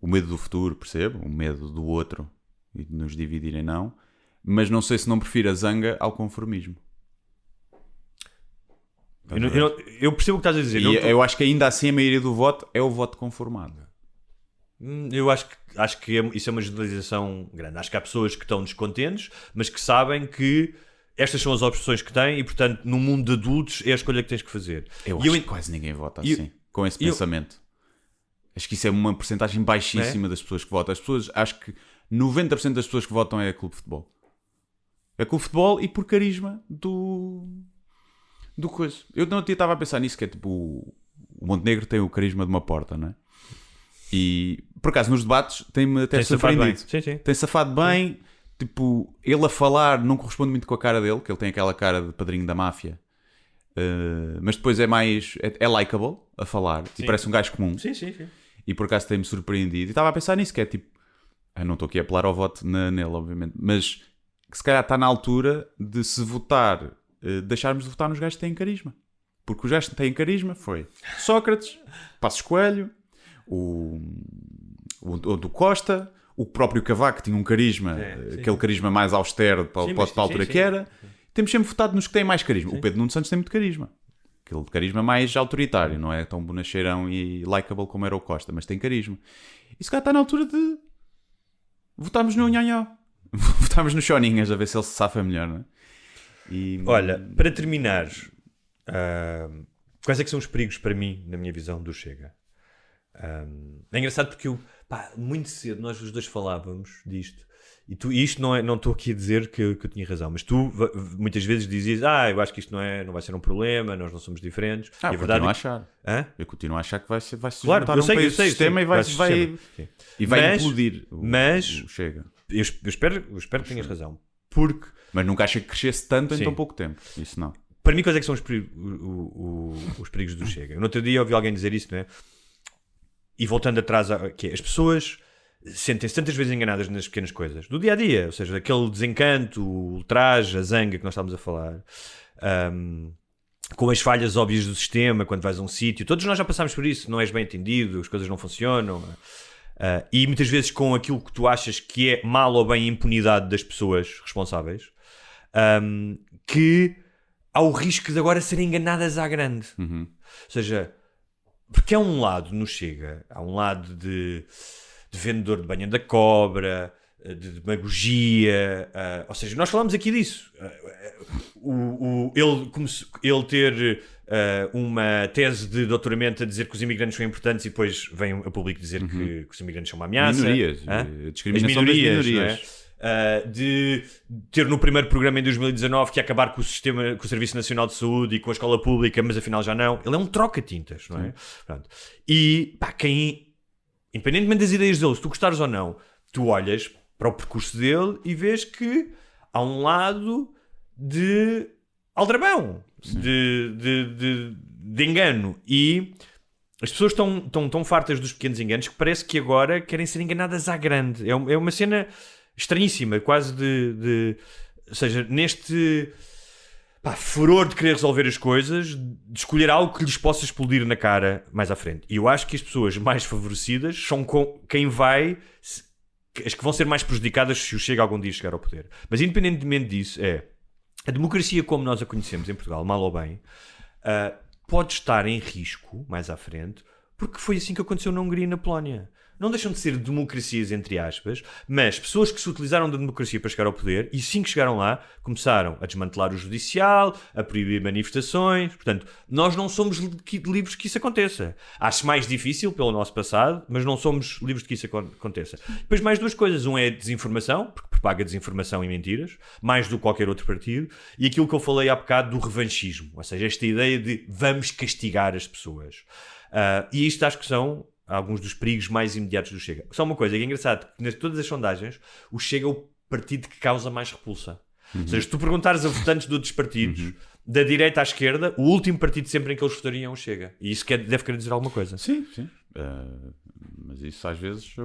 O medo do futuro, percebo. O medo do outro e de nos dividirem, não. Mas não sei se não prefiro a zanga ao conformismo. Eu percebo o que estás a dizer. Eu acho que ainda assim a maioria do voto é o voto conformado. Eu acho que isso é uma generalização grande. Acho que há pessoas que estão descontentes, mas que sabem que estas são as opções que têm e, portanto, no mundo de adultos é a escolha que tens que fazer. Eu acho que quase ninguém vota assim, com esse pensamento. Acho que isso é uma porcentagem baixíssima das pessoas que votam. As pessoas, acho que 90% das pessoas que votam é clube de futebol. É clube de futebol e por carisma do coisa. Eu não estava a pensar nisso, que é tipo, o Montenegro tem o carisma de uma porta, não é? E, por acaso, nos debates tem-me até surpreendido. Sim. Tem safado bem. Tipo, ele a falar não corresponde muito com a cara dele, que ele tem aquela cara de padrinho da máfia. Mas depois é mais... É likeable a falar. E parece um gajo comum. Sim. E por acaso tem-me surpreendido. E estava a pensar nisso, que é tipo... não estou aqui a apelar ao voto nele, obviamente. Mas que se calhar está na altura de se votar... deixarmos de votar nos gajos que têm carisma. Porque os gajos que têm carisma foi Sócrates, Passos Coelho, o do Costa, o próprio Cavaco, que tinha um carisma, aquele carisma mais austero para a altura que era. Temos sempre votado nos que têm mais carisma. O Pedro Nuno Santos tem muito carisma. Aquele carisma mais autoritário, não é tão bonacheirão e likeable como era o Costa, mas tem carisma. E se calhar está na altura de votarmos no Nhonhó. Votarmos no Choninhas, a ver se ele se safa melhor, não é? Olha, para terminar, quais é que são os perigos para mim, na minha visão, do Chega? É engraçado porque muito cedo nós os dois falávamos disto, e isto não estou aqui a dizer que eu tinha razão, mas tu muitas vezes dizias, eu acho que isto não vai ser um problema, nós não somos diferentes. E a verdade continuo a achar. Eu continuo a achar que vai se claro, juntar um sistema e vai implodir o Chega. Eu espero que tenhas razão. Porque... Mas nunca achei que crescesse tanto em tão pouco tempo. Isso não. Para mim, quais é que são os perigos do Chega? No outro dia ouvi alguém dizer isso, não é? E voltando atrás, que é, as pessoas sentem-se tantas vezes enganadas nas pequenas coisas do dia-a-dia, ou seja, aquele desencanto, o ultraje, a zanga que nós estávamos a falar, com as falhas óbvias do sistema, quando vais a um sítio. Todos nós já passámos por isso, não és bem entendido, as coisas não funcionam. E muitas vezes com aquilo que tu achas que é mal ou bem a impunidade das pessoas responsáveis, que há o risco de agora serem enganadas à grande. Ou seja, porque há um lado no Chega, há um lado de vendedor de banha da cobra, de demagogia, ou seja, nós falamos aqui disso. Ele ter uma tese de doutoramento a dizer que os imigrantes são importantes e depois vem a público dizer que os imigrantes são uma ameaça. Minorias, discriminação das minorias. De ter no primeiro programa em 2019 que ia acabar com o sistema, com o Serviço Nacional de Saúde e com a escola pública, mas afinal já não. Ele é um troca-tintas, não é? Pronto. E independentemente das ideias dele, se tu gostares ou não, tu olhas para o percurso dele e vês que há um lado de aldrabão, de engano, e as pessoas estão tão fartas dos pequenos enganos que parece que agora querem ser enganadas à grande. É uma cena estranhíssima, quase ou seja, neste furor de querer resolver as coisas, de escolher algo que lhes possa explodir na cara mais à frente. E eu acho que as pessoas mais favorecidas são as que vão ser mais prejudicadas se o Chega algum dia chegar ao poder. Mas independentemente disso, a democracia como nós a conhecemos em Portugal, mal ou bem, pode estar em risco mais à frente, porque foi assim que aconteceu na Hungria e na Polónia. Não deixam de ser democracias, entre aspas, mas pessoas que se utilizaram da democracia para chegar ao poder, e assim que chegaram lá, começaram a desmantelar o judicial, a proibir manifestações. Portanto, nós não somos livres que isso aconteça. Acho mais difícil pelo nosso passado, mas não somos livres de que isso aconteça. Depois mais duas coisas. Um é a desinformação, porque propaga desinformação e mentiras, mais do que qualquer outro partido, e aquilo que eu falei há bocado do revanchismo, ou seja, esta ideia de vamos castigar as pessoas. E isto acho que são alguns dos perigos mais imediatos do Chega. Só uma coisa, é engraçado, que todas as sondagens, o Chega partido que causa mais repulsa. Ou seja, se tu perguntares a votantes de outros partidos, da direita à esquerda, o último partido sempre em que eles votariam Chega. E isso deve querer dizer alguma coisa. Sim. Mas isso às vezes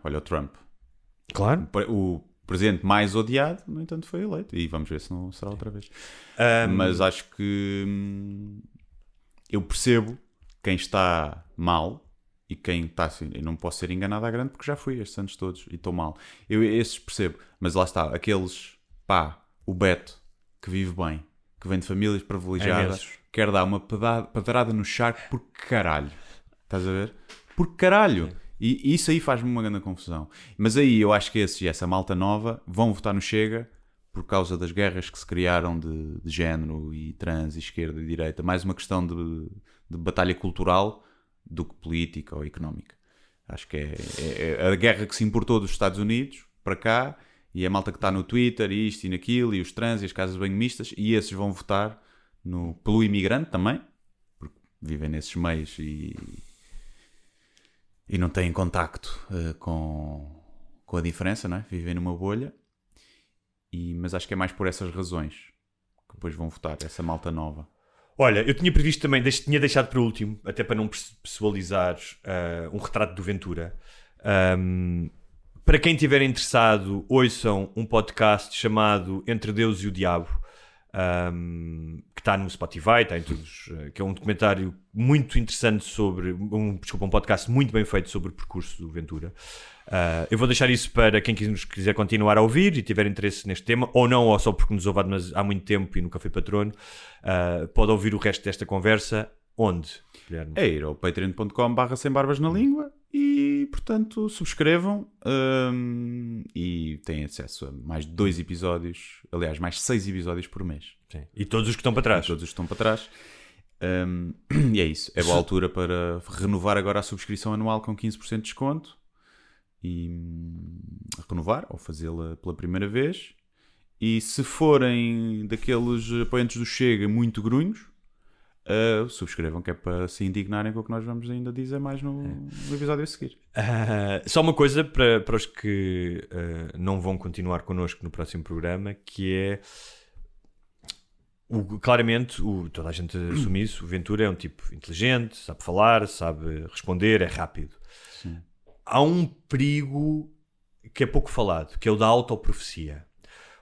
olha o Trump. Claro. O presidente mais odiado, no entanto, foi eleito. E vamos ver se não será outra vez. Mas acho que eu percebo quem está mal e quem está assim. Eu não posso ser enganado à grande porque já fui estes anos todos e estou mal. Eu esses percebo. Mas lá está, aqueles, o Beto, que vive bem, que vem de famílias privilegiadas, quer dar uma pedrada no charco por caralho. Estás a ver? Por caralho. E isso aí faz-me uma grande confusão. Mas aí eu acho que essa malta nova vão votar no Chega por causa das guerras que se criaram de género e trans e esquerda e direita. Mais uma questão de batalha cultural do que política ou económica. Acho que é a guerra que se importou dos Estados Unidos para cá e a malta que está no Twitter e isto e naquilo e os trans e as casas de banho mistas e esses vão votar pelo imigrante também, porque vivem nesses meios e não têm contacto com a diferença, não é? Vivem numa bolha. Mas acho que é mais por essas razões que depois vão votar essa malta nova. Olha, eu tinha previsto também, tinha deixado para o último, até para não pessoalizar, um retrato do Ventura. Para quem estiver interessado, ouçam um podcast chamado Entre Deus e o Diabo, que está no Spotify, está em todos, que é um documentário muito interessante sobre, um podcast muito bem feito sobre o percurso do Ventura. Eu vou deixar isso para quem nos quiser continuar a ouvir e tiver interesse neste tema, ou não, ou só porque nos ouve há muito tempo e nunca foi patrono, pode ouvir o resto desta conversa. Onde, Guilherme? É ir ao patreon.com/sembarbasnalíngua e, portanto, subscrevam e têm acesso a mais 2 episódios, aliás, mais 6 episódios por mês. Sim. E todos os que estão para trás. E é isso. É boa altura para renovar agora a subscrição anual com 15% de desconto e renovar ou fazê-la pela primeira vez. E se forem daqueles apoiantes do Chega muito grunhos, subscrevam, que é para se indignarem com o que nós vamos ainda dizer mais no episódio a seguir. Só uma coisa para os que não vão continuar connosco no próximo programa, que é claramente, toda a gente assume isso, o Ventura é um tipo inteligente, sabe falar, sabe responder, é rápido. Sim. Há um perigo que é pouco falado, que é o da autoprofecia.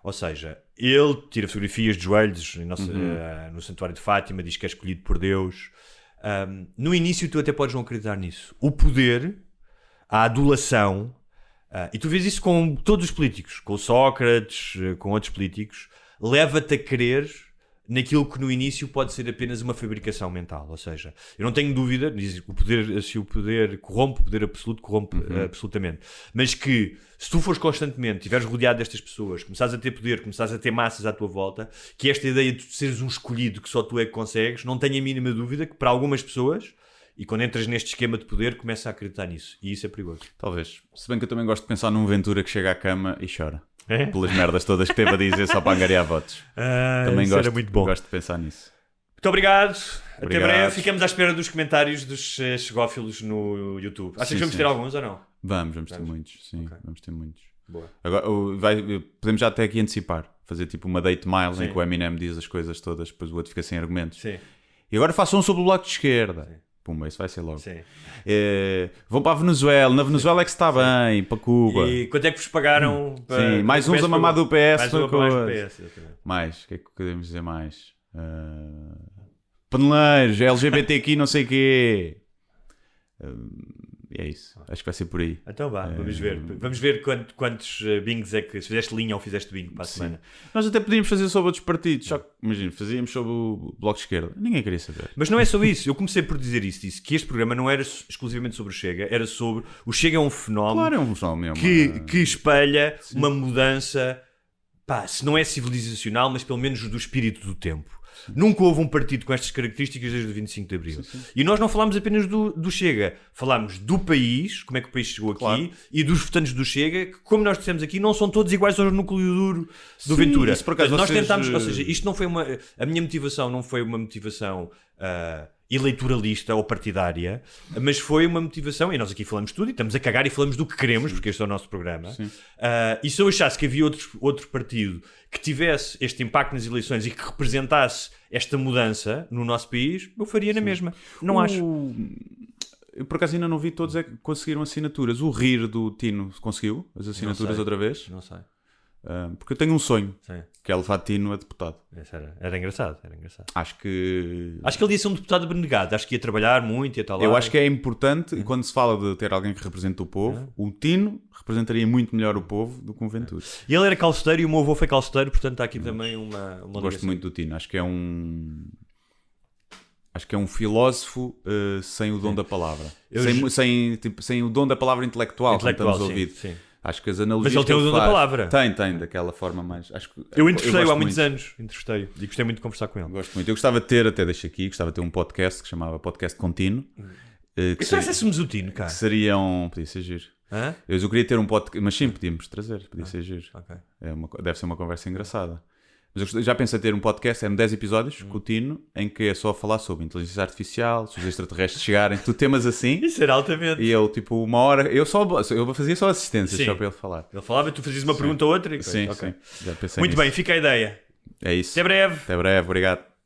Ou seja, ele tira fotografias de joelhos no Santuário de Fátima, diz que é escolhido por Deus. No início tu até podes não acreditar nisso. O poder, a adulação, e tu vês isso com todos os políticos, com o Sócrates, com outros políticos, leva-te a crer naquilo que no início pode ser apenas uma fabricação mental. Ou seja, eu não tenho dúvida, diz que se o poder corrompe, o poder absoluto corrompe absolutamente. Mas que se tu fores constantemente, estiveres rodeado destas pessoas, começares a ter poder, começares a ter massas à tua volta, que esta ideia de seres um escolhido que só tu é que consegues, não tenho a mínima dúvida que para algumas pessoas, e quando entras neste esquema de poder, começa a acreditar nisso. E isso é perigoso. Talvez. Se bem que eu também gosto de pensar num Ventura que chega à cama e chora. Pelas merdas todas que teve a dizer só para angariar votos. Também isso era muito bom. Gosto de pensar nisso. Muito obrigado. Até breve. Ficamos à espera dos comentários dos chegófilos no YouTube. Achas que vamos ter alguns ou não? Vamos ter muitos. Sim, okay. Vamos ter muitos. Boa. Agora, podemos já até aqui antecipar. Fazer tipo uma date mile em que o Eminem diz as coisas todas, depois o outro fica sem argumentos. Sim. E agora façam um sobre o Bloco de Esquerda. Sim. Pumba, isso vai ser logo. Sim. Vão para a Venezuela. Na Venezuela é que se está bem. Para Cuba. E quanto é que vos pagaram? Sim, mais uns a mamar do PS. Mais PS. Mais, o que é que podemos dizer mais? Paneleiros, LGBT aqui, não sei o quê. É isso. Acho que vai ser por aí. Então vá, vamos ver. Vamos ver quantos bingos é que... Se fizeste linha ou fizeste bingo para a semana. Nós até podíamos fazer sobre outros partidos. Só que, imagina, fazíamos sobre o Bloco de Esquerda. Ninguém queria saber. Mas não é só isso. Eu comecei por dizer isso. Disse que este programa não era exclusivamente sobre o Chega. Era sobre... O Chega é um fenómeno... Claro, é um fenómeno. Que espelha uma mudança... se não é civilizacional, mas pelo menos do espírito do tempo. Nunca houve um partido com estas características desde o 25 de Abril. Sim. E nós não falámos apenas do Chega. Falámos do país, como é que o país chegou aqui, e dos votantes do Chega, que, como nós dissemos aqui, não são todos iguais ao núcleo duro do Ventura. Isso por acaso nós tentámos, ou seja, isto não foi a minha motivação não foi uma motivação eleitoralista ou partidária, mas foi uma motivação, e nós aqui falamos tudo, e estamos a cagar e falamos do que queremos, porque este é o nosso programa. E se eu achasse que havia outro partido que tivesse este impacto nas eleições e que representasse esta mudança no nosso país, eu faria na mesma. Não acho. Eu por acaso ainda não vi todos é que conseguiram assinaturas. O Rir do Tino conseguiu as assinaturas outra vez? Não sei. Porque eu tenho um sonho, Sim. que é levar Tino a deputado. Era engraçado. Acho que ele ia ser um deputado abnegado. Acho que ia trabalhar muito e ia estar lá. Eu acho que é importante, e quando se fala de ter alguém que represente o povo, o Tino representaria muito melhor o povo do que um Ventura. E ele era calceteiro e o meu avô foi calceteiro, portanto há aqui também uma Gosto ligação. muito do Tino. Acho que é um filósofo sem o dom da palavra. Sem o dom da palavra intelectual que estamos a ouvir. Sim. Acho que as analogias. Mas ele tem o dom da palavra. Tem, daquela forma mais. Eu entrevistei-o há muitos muito. anos. Entrevistei-o e gostei muito de conversar com ele. Gosto muito. Eu gostava de ter, até deixo aqui, gostava de ter um podcast que chamava Podcast Contínuo. E se trazéssemos o Tino, cara? Podia ser giro. Hã? Eu queria ter um podcast, mas sim, podíamos trazer, podia ser giro. Ok. Deve ser uma conversa engraçada. Mas eu já pensei em ter um podcast, 10 episódios com o Tino, em que é só falar sobre inteligência artificial, se os extraterrestres chegarem, tudo temas assim. Isso era altamente. E eu, tipo, uma hora, eu fazia só assistências, Sim. só para ele falar. Ele falava e tu fazias uma pergunta ou outra. Sim, Ok. sim. Já pensei Muito nisso. bem, fica a ideia. É isso. Até breve. Até breve, obrigado.